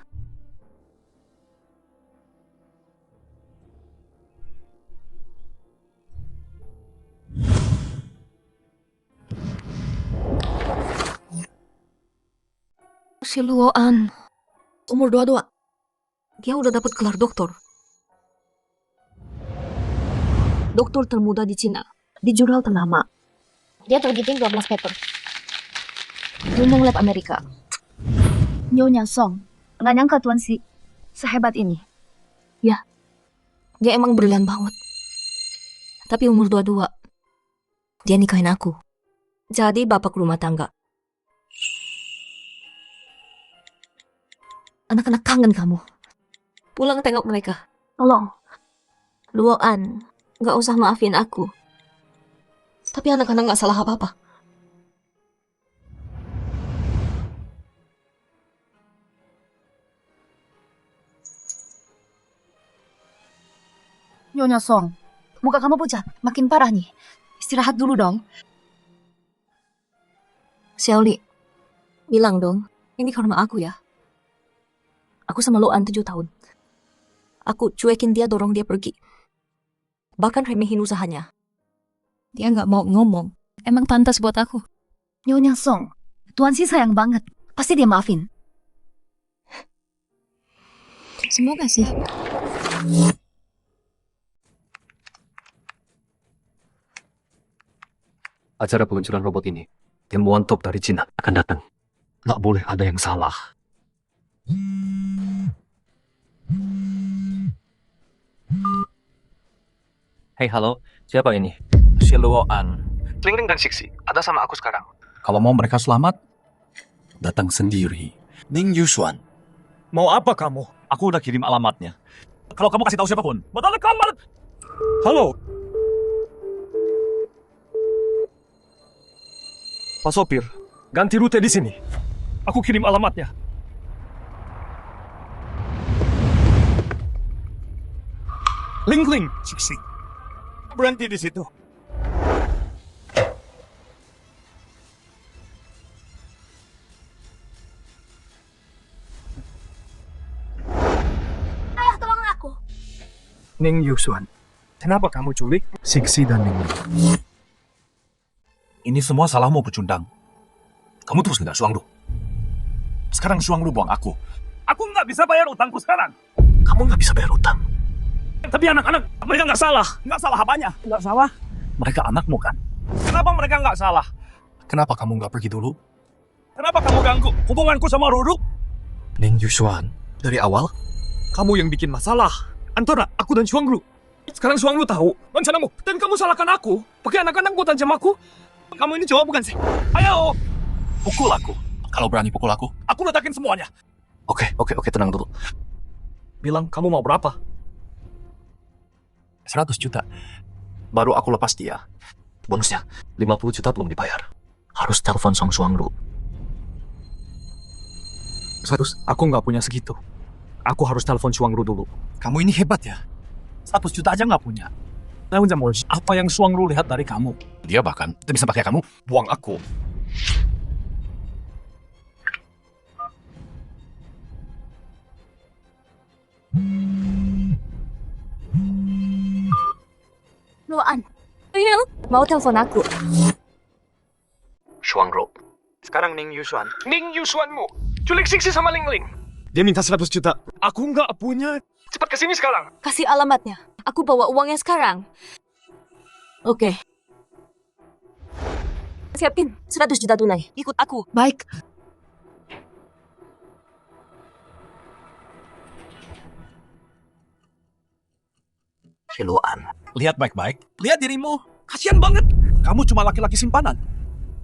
Si Luoan. Umur 22. Dia udah dapat gelar doktor. Dokter termuda di Cina. Di jurnal ternama. Dia terbitin 12 paper. Gunung Lab Amerika. Nyonya Song. Nggak nyangka Tuan Si sehebat ini. Ya. Dia emang brilian banget. Tapi umur 22. Dia nikahin aku. Jadi bapak rumah tangga. Anak-anak kangen kamu. Pulang tengok mereka. Tolong. Luoan, nggak usah maafin aku. Tapi anak-anak nggak salah apa-apa. Nyonya Song, muka kamu pucat, makin parah nih. Istirahat dulu dong. Xiaoli, bilang dong, ini karma aku ya. Aku sama Luoan 7 tahun. Aku cuekin dia, dorong dia pergi. Bahkan remehin usahanya. Dia nggak mau ngomong. Emang pantas buat aku. Nyonya Song, Tuan Si sayang banget. Pasti dia maafin. Semoga sih. Acara peluncuran robot ini, ilmuwan top dari Cina akan datang. Nggak boleh ada yang salah. Hey, halo. Siapa ini? Si Luoan. Lingling dan Siksi, ada sama aku sekarang. Kalau mau mereka selamat, datang sendiri. Ning Yusuan. Mau apa kamu? Aku udah kirim alamatnya. Kalau kamu kasih tahu siapapun, batal kamar. Halo. Pak sopir, ganti rute di sini. Aku kirim alamatnya. Lingling, Siksi. Berhenti di situ. Ayah, tolong aku. Ning Yusuan, kenapa kamu culik Siksi dan Lingling? Ini semua salahmu, pecundang. Kamu terus nggak Suangru. Sekarang Suangru buang aku. Aku nggak bisa bayar utangku sekarang. Kamu nggak bisa bayar utang. Tapi anak-anak, mereka nggak salah. Nggak salah apanya? Nggak salah. Mereka anakmu kan? Kenapa mereka nggak salah? Kenapa kamu nggak pergi dulu? Kenapa kamu ganggu hubunganku sama Ruru? Ning Yusuan, dari awal, Kamu yang bikin masalah antara aku dan Suangru. Sekarang Suangru tahu rencanamu dan kamu salahkan aku. Pakai anak-anak buat ancam aku. Kamu ini cowok bukan sih? Ayo, pukul aku. Kalau berani pukul aku letakin semuanya. Oke, tenang dulu. Bilang kamu mau berapa? 100 juta. Baru aku lepas dia. Bonusnya, 50 juta belum dibayar. Harus telepon Song Suangru. 100, aku nggak punya segitu. Aku harus telepon Suangru dulu. Kamu ini hebat ya. 100 juta aja nggak punya. Apa yang Suangru lihat dari kamu? Dia bahkan tidak bisa pakai kamu buang aku. Luan, Mau telepon aku? Suangru. Sekarang Ning Yusuan. Ning Yusuanmu, culik Siksi sama Ling Ling. Dia minta 100 juta. Aku nggak punya. Cepat kesini sekarang. Kasih alamatnya. Aku bawa uangnya sekarang. Oke. Siapin 100 juta tunai. Ikut aku. Baik. Luan. Lihat baik-baik. Lihat dirimu. Kasian banget. Kamu cuma laki-laki simpanan.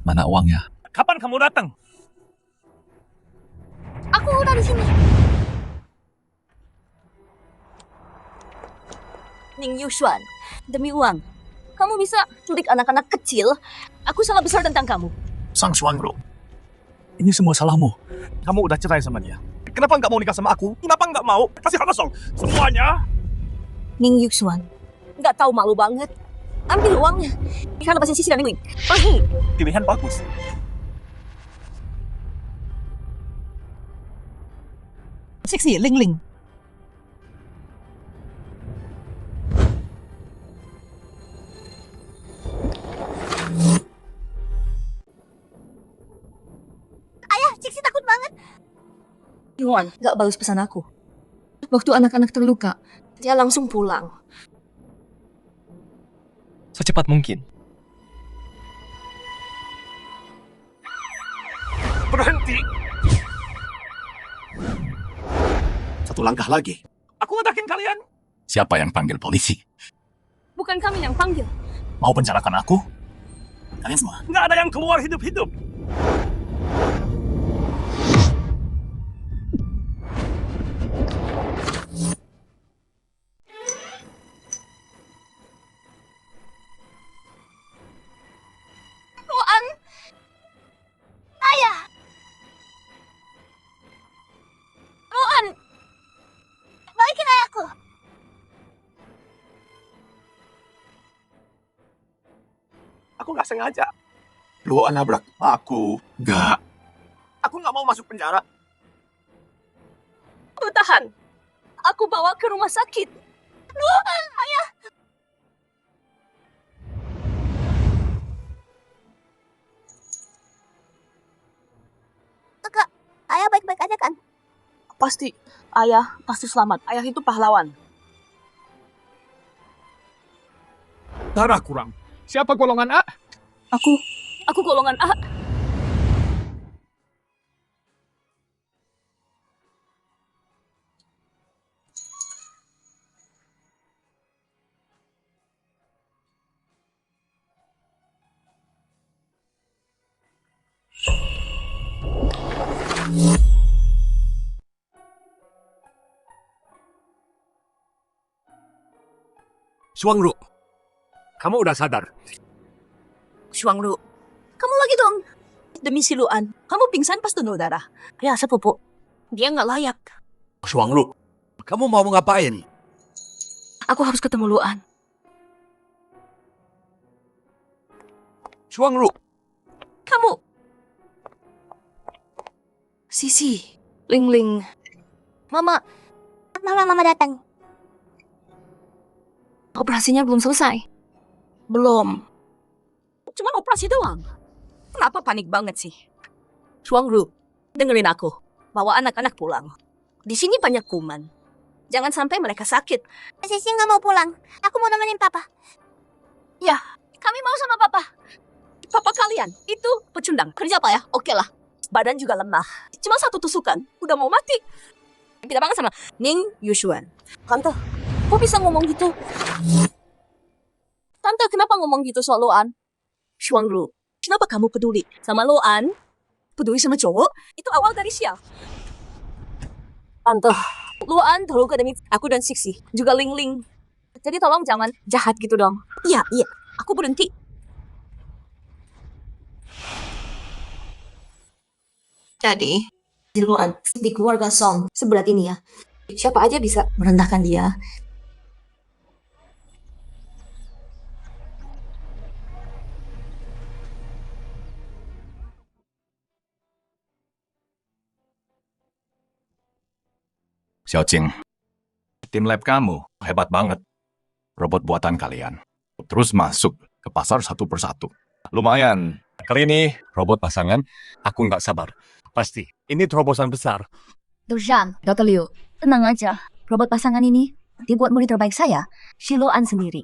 Mana uangnya? Kapan kamu datang? aku udah di sini. Ning Yusuan, demi uang. Kamu bisa culik anak-anak kecil. Aku salah besar tentang kamu. Sang Suangru. Ini semua salahmu. Kamu udah cerai sama dia. Kenapa nggak mau nikah sama aku? Kenapa nggak mau? Kasih kosong. Semuanya. Ning Yusuan, nggak tahu malu banget. Ambil uangnya. Ikan lepasin Sisi dan Ling Ling. Pergi. Pilihan bagus. Siksi, Ling Ling. Ayah, Ciksi takut banget. Yuan, nggak balas pesan aku. Waktu anak-anak terluka, Dia langsung pulang. Secepat mungkin. Berhenti. Satu langkah lagi. Aku ngetakin kalian. Siapa yang panggil polisi? Bukan kami yang panggil. Mau penjarakan aku? Kalian semua. Nggak ada yang keluar hidup-hidup. Luan. Ayah. Luan. Balikin ayahku. Aku nggak sengaja. Lu nabrak aku. Nggak. Aku nggak mau masuk penjara. Bertahan. Aku bawa ke rumah sakit. Luan, ayah. Kak, ayah baik-baik aja kan? Pasti. Ayah pasti selamat. Ayah itu pahlawan. Darah kurang. Siapa golongan A? Aku golongan A. Suangru. Kamu udah sadar. Shuangru. Kamu lagi dong. Demi si Luan. Kamu pingsan pas donor darah. Ya, sepupu. Dia nggak layak. Suangru. Kamu mau ngapain? Aku harus ketemu Luan. Suangru. Kamu. Sisi. Ling Ling. Mama datang. operasinya belum selesai. Belum. Cuman operasi doang. Kenapa panik banget sih? Shuangru, dengerin aku. Bawa anak-anak pulang. Di sini banyak kuman. Jangan sampai mereka sakit. Sisi nggak mau pulang. Aku mau nemenin papa. Ya, kami mau sama papa. Papa kalian, itu pecundang. Kerja apa ya? Oke lah. Badan juga lemah. Cuma satu tusukan, udah mau mati. Beda banget sama Ning Yusuan. Tante, kok bisa ngomong gitu? Tante, kenapa ngomong gitu soal Luan? Shuangru, kenapa kamu peduli sama Luan? Peduli sama cowok? Itu awal dari sial. Tante, Luan terluka demi aku dan Siksi, juga Ling Ling. Jadi tolong jangan jahat gitu dong. Iya, aku berhenti. Jadi, di Luan, di keluarga Song, seberat ini ya. Siapa aja bisa merendahkan dia. Xiaojing, tim lab kamu hebat banget. Robot buatan kalian. Terus masuk ke pasar satu persatu. Lumayan. Kali ini robot pasangan, aku nggak sabar. Pasti, ini terobosan besar. Durjan, Dr. Liu, tenang aja. Robot pasangan ini dibuat murid terbaik saya, Shiloan sendiri.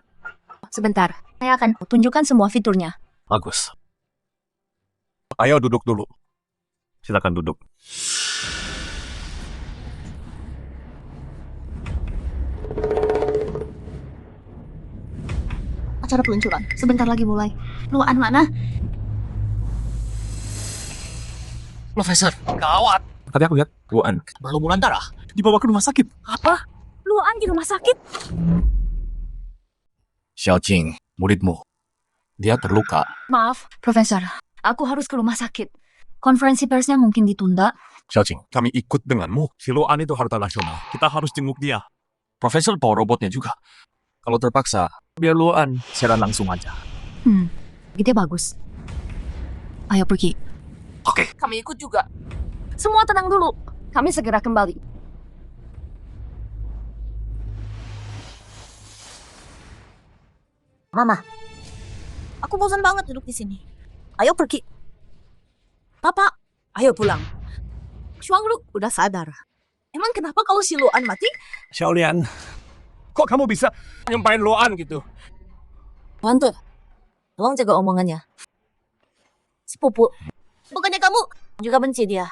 Sebentar, saya akan tunjukkan semua fiturnya. Bagus. Ayo duduk dulu. Silakan duduk. Acara peluncuran, sebentar lagi mulai. Luan mana? Profesor, Gawat. Tadi aku lihat Luan belum bulan darah. dibawa ke rumah sakit. Apa? Luan di rumah sakit? Xiaojing, muridmu. Dia terluka. Maaf, Profesor. Aku harus ke rumah sakit. Konferensi persnya mungkin ditunda. Xiaojing, kami ikut denganmu. Si Luan itu harta nasional. Kita harus jenguk dia. Profesor bawa robotnya juga. Kalau terpaksa, Biar Luan secara langsung aja. Gitu bagus. Ayo pergi. Oke. Kami ikut juga. Semua tenang dulu. Kami segera kembali. Mama, aku bosan banget duduk di sini. Ayo pergi. Papa, ayo pulang. Shuangru udah sadar. Emang kenapa kalau si Luan mati? Xiaolian, kok kamu bisa nyumpahin Luan gitu? Tante, tolong jaga omongannya. Sepupu, bukannya kamu juga benci dia?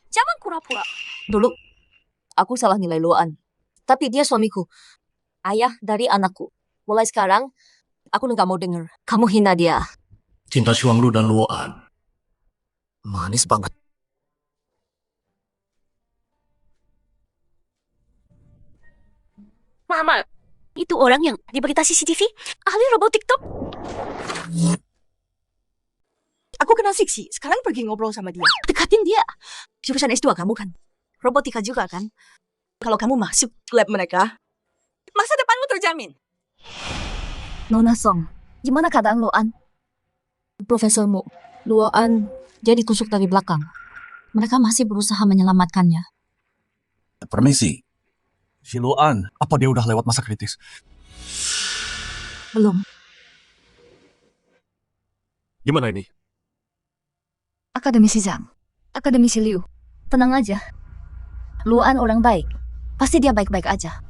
Jangan pura-pura. Dulu, aku salah nilai Luan. Tapi dia suamiku. Ayah dari anakku. Mulai sekarang, aku nggak mau denger. Kamu hina dia. Cinta Shuanglu dan Luan. Manis banget. Mama, itu orang yang di berita CCTV? Ahli robot TikTok? Aku kenal Siksi, sekarang pergi ngobrol sama dia. Dekatin dia. Jurusan S2 kamu kan? Robotika juga kan? Kalau kamu masuk lab mereka, masa depanmu terjamin. Nona Song, gimana keadaan Luan? Profesormu, Luan jadi tusuk dari belakang. Mereka masih berusaha menyelamatkannya. Permisi. Si Luan, apa dia udah lewat masa kritis? Belum. Gimana ini? Akademisi Zhang, Akademisi Liu, tenang aja. Luan orang baik. Pasti dia baik-baik aja.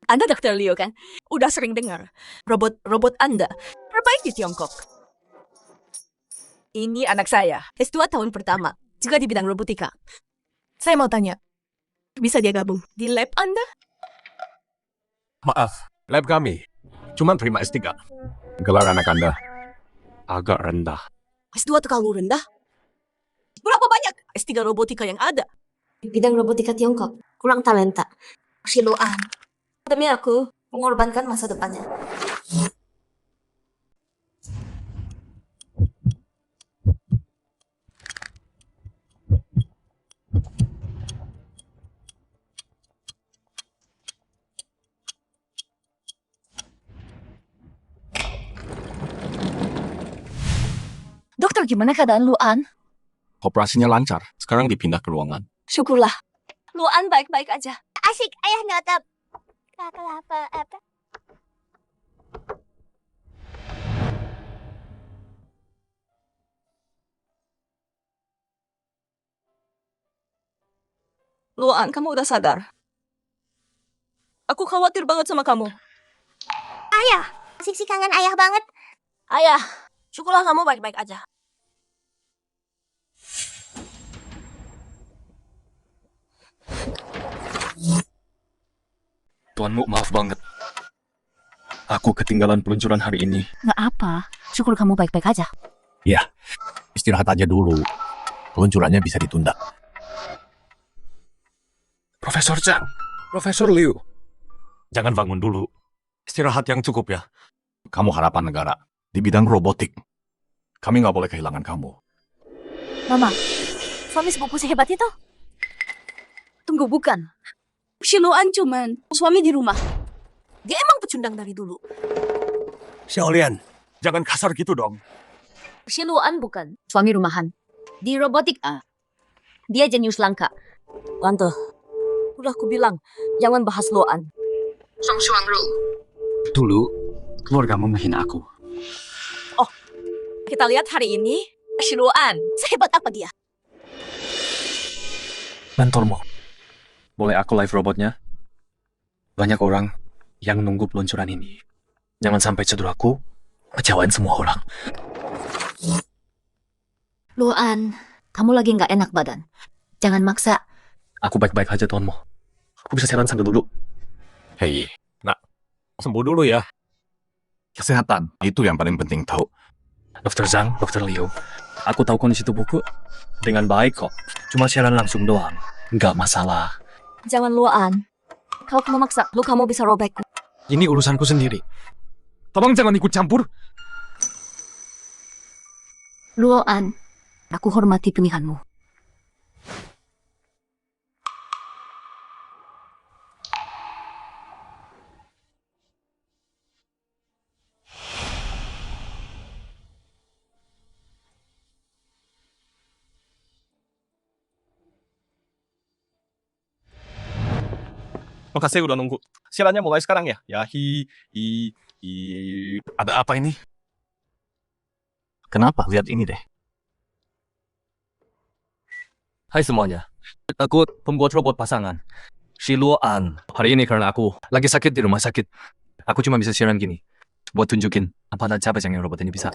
Anda Dr. Liu kan? Udah sering dengar. Robot Anda terbaik di Tiongkok. Ini anak saya. S2 tahun pertama. Juga di bidang robotika. Saya mau tanya. Bisa dia gabung di lab Anda? Maaf, lab kami cuma terima S3. Gelar anak Anda agak rendah. S2 terlalu rendah? Berapa banyak S3 robotika yang ada? Di bidang robotika Tiongkok. Kurang talenta. Si Luan. Demi aku, mengorbankan masa depannya. Dokter, gimana keadaan Luan? Operasinya lancar. Sekarang dipindah ke ruangan. Syukurlah. Luan baik-baik aja. Asik, ayah nyotap. Apa? Luan, kamu udah sadar? Aku khawatir banget sama kamu. Ayah, Siksi kangen ayah banget. Ayah, syukurlah kamu baik-baik aja. Tuanmu, maaf banget. Aku ketinggalan peluncuran hari ini. Nggak apa, syukur kamu baik-baik aja. Ya, istirahat aja dulu. Peluncurannya bisa ditunda. Profesor Zhang, Profesor Liu. Jangan bangun dulu. Istirahat yang cukup ya. Kamu harapan negara di bidang robotik. Kami nggak boleh kehilangan kamu. Mama, suami sepupu sehebat itu? Tunggu, bukan. Si Luan cuman suami di rumah. Dia emang pecundang dari dulu. Xiaolian, jangan kasar gitu dong. Si Luan bukan suami rumahan. Di robotik dia jenius langka. Tante, udah aku bilang, jangan bahas Luan. Dulu, keluargamu menghina aku. Kita lihat hari ini, si Luan, sehebat apa dia? Mentormu. Boleh aku live robotnya? Banyak orang yang nunggu peluncuran ini. Jangan sampai cederaku kecewain semua orang. Luan, kamu lagi nggak enak badan. Jangan maksa. Aku baik-baik aja, tuanmu. Aku bisa siaran sambil duduk. Hei, nak, sembuh dulu ya. Kesehatan, itu yang paling penting tahu. Dr. Zhang, Dr. Liu, aku tahu kondisi tubuhku dengan baik kok. Cuma siaran langsung doang. Nggak masalah. Jangan Luan. Kalau kamu maksa, kamu bisa robek. Ini urusanku sendiri. Tolong jangan ikut campur. Luan, aku hormati pilihanmu. Makasih udah nunggu. Siarannya mulai sekarang ya. Ya, Ada apa ini? Kenapa? Lihat ini deh. Hai semuanya. Aku pembuat robot pasangan. Si Luan. Hari ini karena aku lagi sakit di rumah sakit. Aku cuma bisa siaran gini. Buat tunjukin apa dan siapa yang robot ini bisa.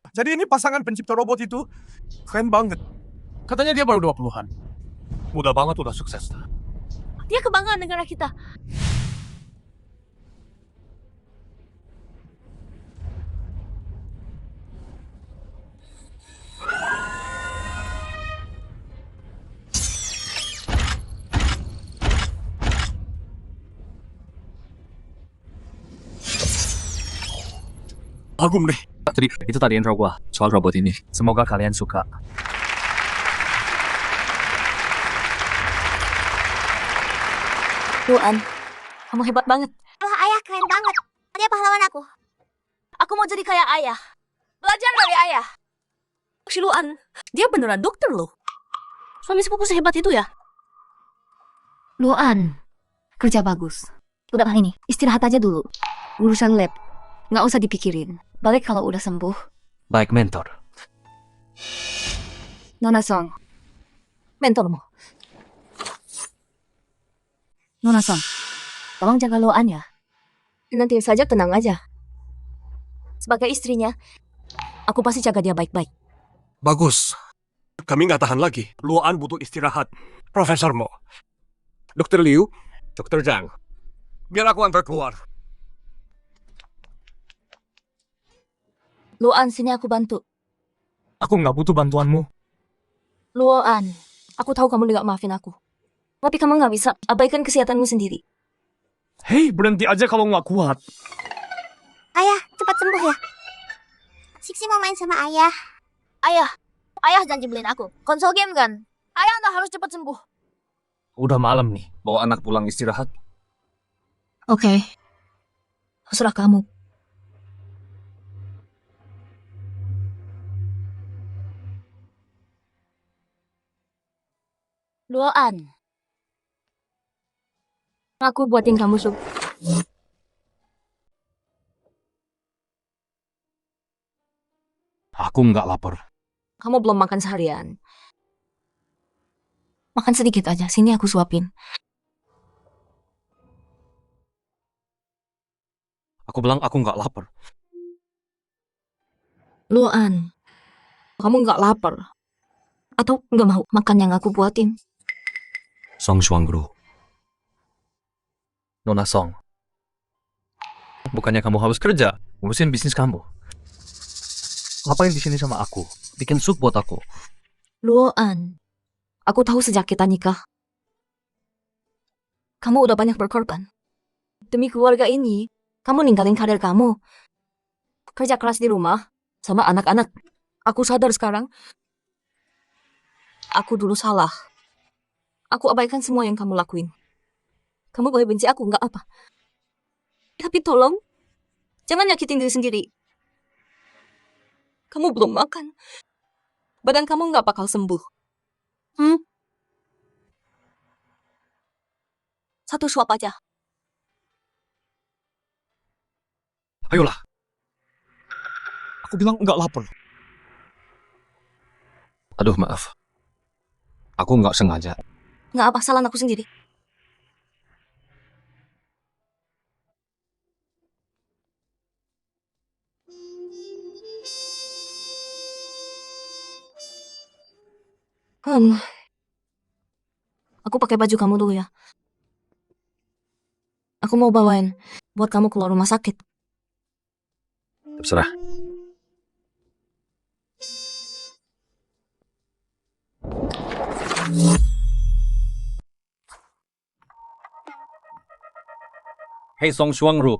Jadi ini pasangan pencipta robot itu keren banget. Katanya dia baru 20-an. Mudah banget udah sukses. Dia kebanggaan negara kita. Kagum deh. Jadi itu tadi intro gua soal robot ini. Semoga kalian suka. Luan, kamu hebat banget. Wah, ayah keren banget. Dia pahlawan aku. Aku mau jadi kayak ayah. Belajar dari ayah. Si Luan, dia beneran dokter loh. Suami sepupu sehebat itu ya? Luan, kerja bagus. Udah ini, istirahat aja dulu. Urusan lab, nggak usah dipikirin. Balik kalau udah sembuh. Baik mentor. Nona Song, Mentormu. Nona Song, tolong jaga Luan ya. Nanti saja tenang aja. Sebagai istrinya, aku pasti jaga dia baik-baik. Bagus. Kami nggak tahan lagi. Luan butuh istirahat. Profesor Mo. Dr. Liu. Dr. Zhang. Biar aku antar keluar. Luan, sini aku bantu. Aku nggak butuh bantuanmu. Luan, aku tahu kamu nggak maafin aku. Tapi kamu nggak bisa abaikan kesehatanmu sendiri. Hei, berhenti aja kalau nggak kuat. Ayah, cepat sembuh ya. Siksi mau main sama ayah. Ayah janji beliin aku konsol game kan. Ayah udah harus cepat sembuh. Udah malam nih, bawa anak pulang istirahat. Oke. Terserah kamu. Luan. Aku buatin kamu sup. Aku nggak lapar. Kamu belum makan seharian. Makan sedikit aja, sini aku suapin. Aku bilang aku nggak lapar. Luan, kamu nggak lapar? Atau nggak mau makan yang aku buatin? Song Shuangru. Nona Song. Bukannya kamu harus kerja, ngurusin bisnis kamu. Ngapain di sini sama aku? Bikin sup buat aku. Luan, aku tahu sejak kita nikah, kamu udah banyak berkorban. Demi keluarga ini, kamu ninggalin karir kamu. Kerja keras di rumah, sama anak-anak. Aku sadar sekarang. Aku dulu salah. Aku abaikan semua yang kamu lakuin. Kamu boleh benci aku, nggak apa. Tapi tolong, jangan nyakitin diri sendiri. Kamu belum makan. Badan kamu nggak bakal sembuh. Satu suap aja. Ayolah. Aku bilang enggak lapar. Aduh, maaf. Aku nggak sengaja. Nggak apa, salah aku sendiri. Aku pakai baju kamu dulu ya. Aku mau bawain buat kamu keluar rumah sakit. Terserah. Hei Song Xuangru.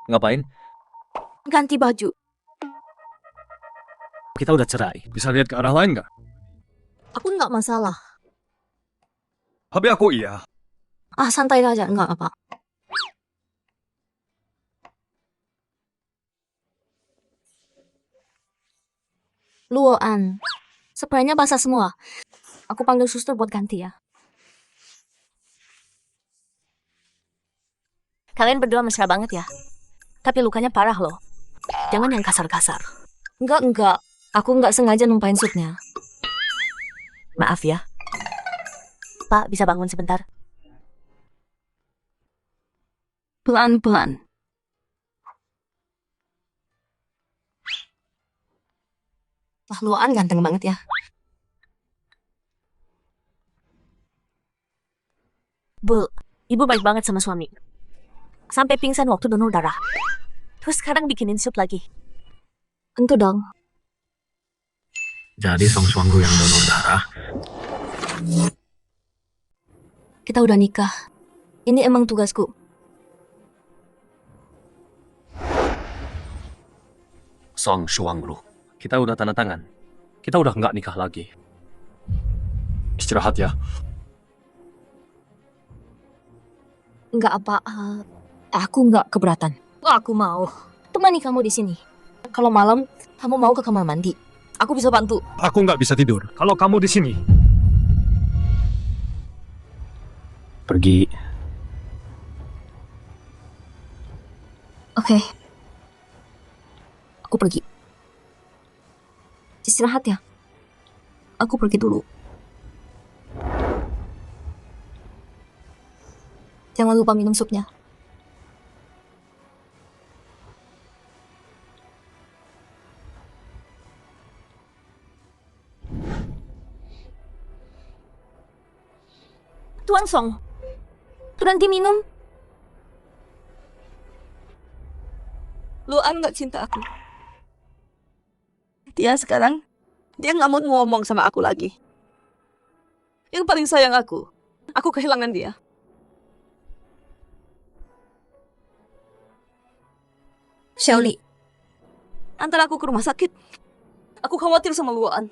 Ngapain? Ganti baju. Kita udah cerai. Bisa lihat ke arah lain nggak? Aku nggak masalah. Tapi aku iya. Ah, santai aja, nggak apa. Luoan. Spraynya basah semua. Aku panggil suster buat ganti ya. Kalian berdua mesra banget ya. Tapi lukanya parah loh. Jangan yang kasar-kasar. Enggak. Aku nggak sengaja numpain supnya. Maaf ya. Pak, bisa bangun sebentar? Pelan-pelan. Wah, Luan ganteng banget ya. Bu, ibu baik banget sama suami. Sampai pingsan waktu donor darah. Terus sekarang bikinin sup lagi. Tentu dong. Jadi Song Xuangru yang donor darah. Kita udah nikah. Ini emang tugasku. Song Xuangru. Kita udah tanda tangan. Kita udah nggak nikah lagi. Istirahat ya. Nggak apa. Aku nggak keberatan. Aku mau temani kamu di sini. Kalau malam kamu mau ke kamar mandi, aku bisa bantu. Aku nggak bisa tidur kalau kamu di sini. Pergi. Oke. Aku pergi. Istirahat ya. Aku pergi dulu. Jangan lupa minum supnya. Tuan Song, berhenti minum. Luan gak cinta aku. Dia sekarang, dia gak mau ngomong sama aku lagi. Yang paling sayang aku kehilangan dia. Xiaoli, antar aku ke rumah sakit. Aku khawatir sama Luan.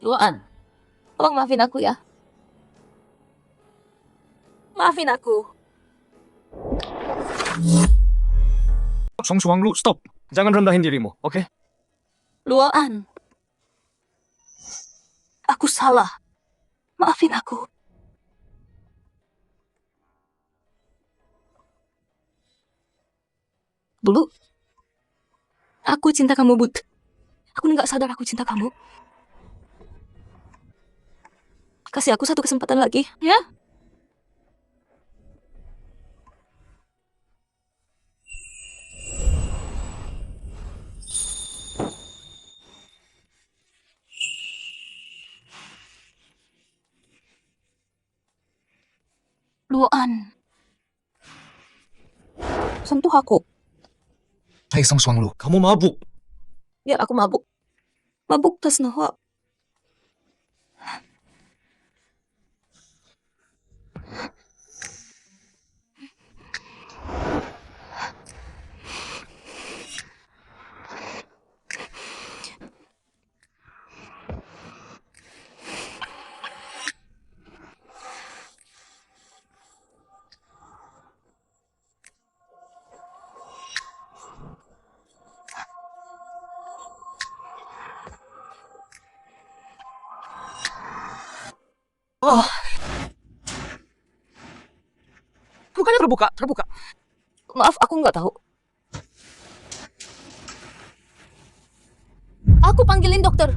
Luan, tolong maafin aku ya. Maafin aku. Song Xuangru, stop. Jangan rendahin dirimu, oke? Luan, aku salah. Maafin aku. Dulu, aku cinta kamu, Bud. Aku nggak sadar aku cinta kamu. Kasih aku satu kesempatan lagi, ya? Luan, sentuh aku. Hai Song Suang Lu, kamu mabuk. Biar aku mabuk. Mabuk tas nawa. Bukannya terbuka, terbuka. Maaf, aku nggak tahu. Aku panggilin dokter.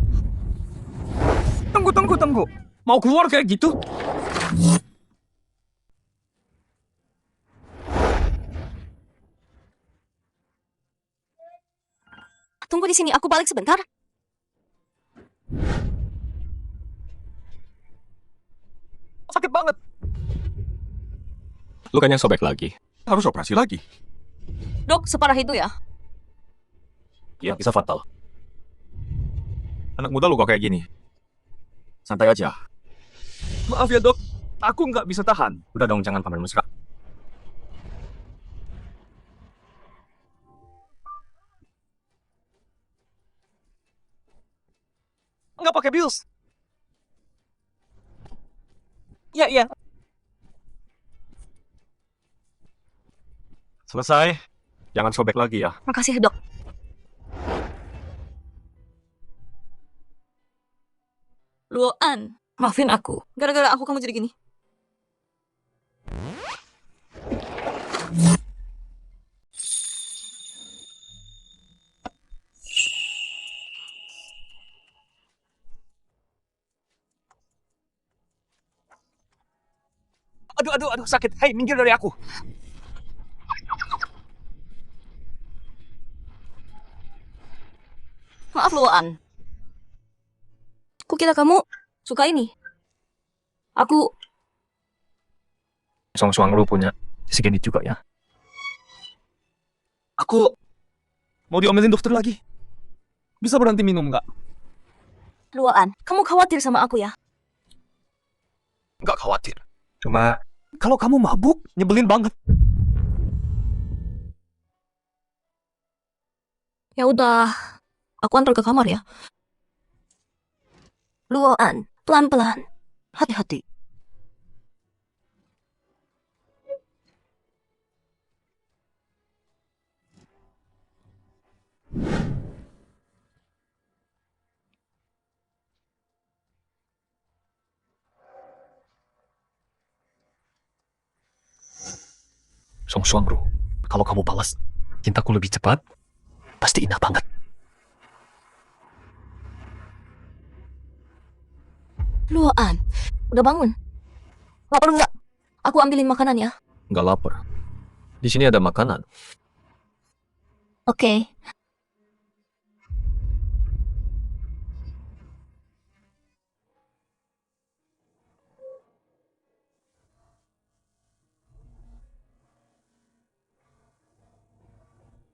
Tunggu. Mau keluar kayak gitu? Tunggu di sini, aku balik sebentar. Sakit banget. Lukanya sobek lagi. Harus operasi lagi. Dok, separah itu ya? Ya, bisa fatal. Anak muda luka kayak gini. Santai aja. Maaf ya dok, aku nggak bisa tahan. Udah dong, jangan pamer mesra. Nggak pakai bius. Ya. Selesai. Jangan sobek lagi ya. Makasih, dok. Luoan, maafin aku. Gara-gara aku kamu jadi gini. Aduh, sakit. Hei, minggir dari aku. Maaf, Luoan. Kukira kamu suka ini. Aku Song Suang Lu punya segini juga ya. Aku mau diomelin dokter lagi. Bisa berhenti minum nggak? Luoan, kamu khawatir sama aku ya? Nggak khawatir. Cuma Kalau kamu mabuk, nyebelin banget. Ya udah, aku antar ke kamar ya. Luoan, pelan-pelan. Hati-hati. Song Suang Lu, kalau kamu balas cintaku lebih cepat, pasti indah banget. Luoan, udah bangun. Lapar nggak? Aku ambilin makanan ya. Nggak lapar. Di sini ada makanan. Oke.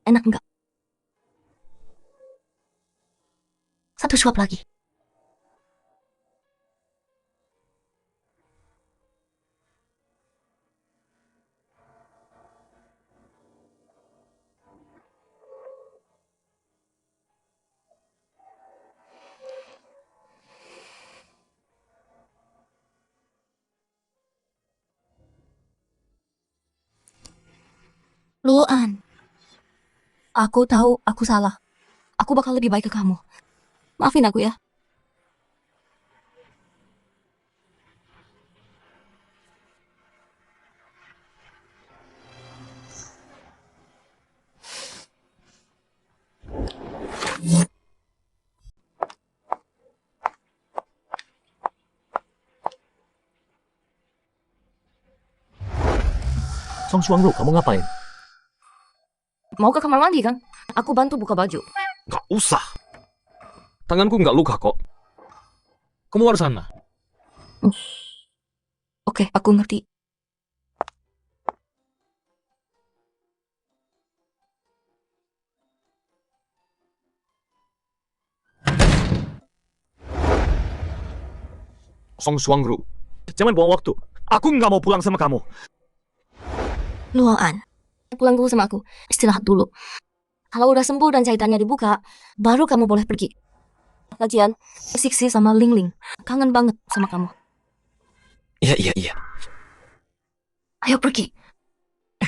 Enak nggak? Satu suap lagi. Luan, aku tahu aku salah. Aku bakal lebih baik ke kamu. Maafin aku ya. Song Suang Lu, kamu ngapain? Mau ke kamar mandi kan? Aku bantu buka baju. Nggak usah. Tanganku nggak luka kok. Keluar sana. Oke, aku ngerti. Song Suangru. Jangan buang waktu. Aku nggak mau pulang sama kamu. Luoan, pulang dulu sama aku. Istirahat dulu. Kalau udah sembuh dan jahitannya dibuka, baru kamu boleh pergi. Lagian, Siksi sama Ling Ling kangen banget sama kamu. Iya. Ayo pergi.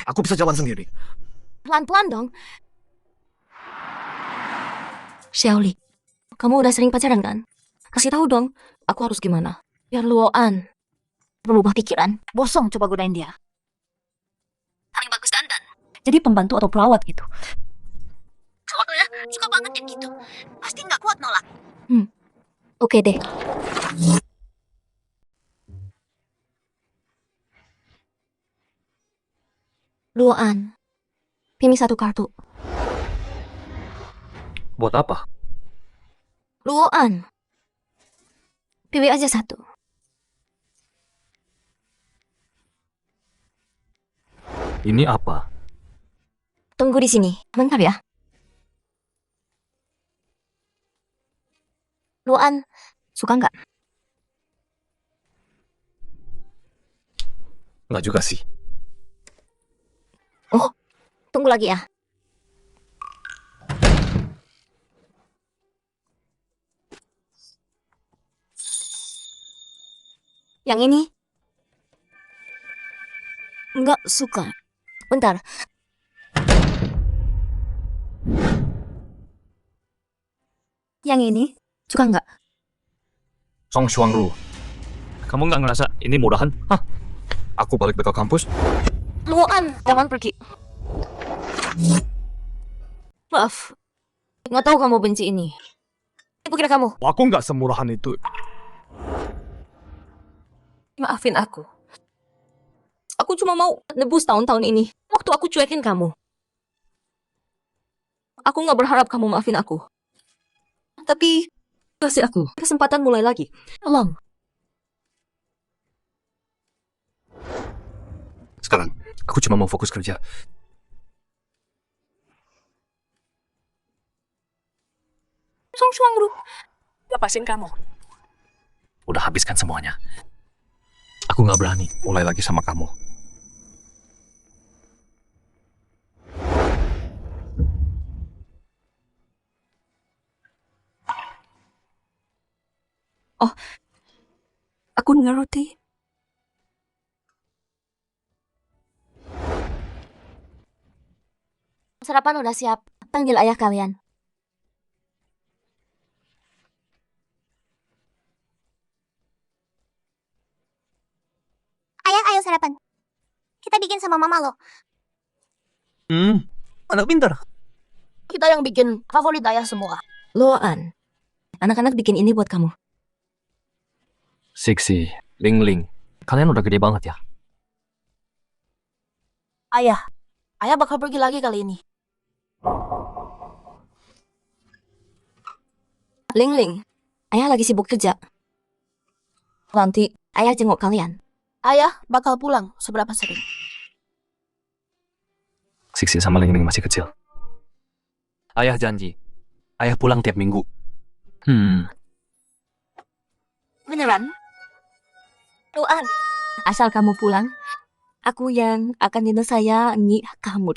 Aku bisa jalan sendiri. Pelan-pelan dong. Xiaoli, kamu udah sering pacaran kan? Kasih tahu dong, aku harus gimana? Biar Luoan berubah pikiran. Bosong coba godain dia. Paling bagus dandan. Jadi pembantu atau perawat gitu. Cowoknya suka banget yang gitu. Pasti nggak kuat nolak. Oke deh. Luoan, pilih satu kartu. Buat apa? Luoan, pilih aja satu. Ini apa? Tunggu di sini, bentar ya. Luoan, suka nggak? Nggak juga sih. Oh, tunggu lagi ya. Yang ini? Nggak suka. Bentar. Yang ini? Suka nggak? Song Xuangru. Kamu nggak ngerasa ini murahan? Hah? Aku balik ke kampus. Luoan, jangan pergi. Maaf. Nggak tahu kamu benci ini. Ibu kira kamu. Aku nggak semurahan itu. Maafin aku. Aku cuma mau nebus tahun-tahun ini. Waktu aku cuekin kamu. Aku nggak berharap kamu maafin aku. Tapi, kasih aku kesempatan mulai lagi. Tolong. Sekarang, aku cuma mau fokus kerja. Song Xuangru. Lepasin kamu. Udah habiskan semuanya. Aku nggak berani mulai lagi sama kamu. Aku ngerti. Sarapan udah siap. Panggil ayah kalian. Ayah, ayo sarapan. Kita bikin sama mama lo. Anak pintar. Kita yang bikin favorit ayah semua. Loan. Anak-anak bikin ini buat kamu. Siksi, Ling Ling, kalian udah gede banget ya? Ayah bakal pergi lagi kali ini. Ling Ling, ayah lagi sibuk kerja. Nanti ayah jenguk kalian. Ayah bakal pulang seberapa sering. Siksi sama Ling Ling masih kecil. Ayah janji, ayah pulang tiap minggu. Beneran? Luan, asal kamu pulang, aku yang akan dinner saya nyi kamu.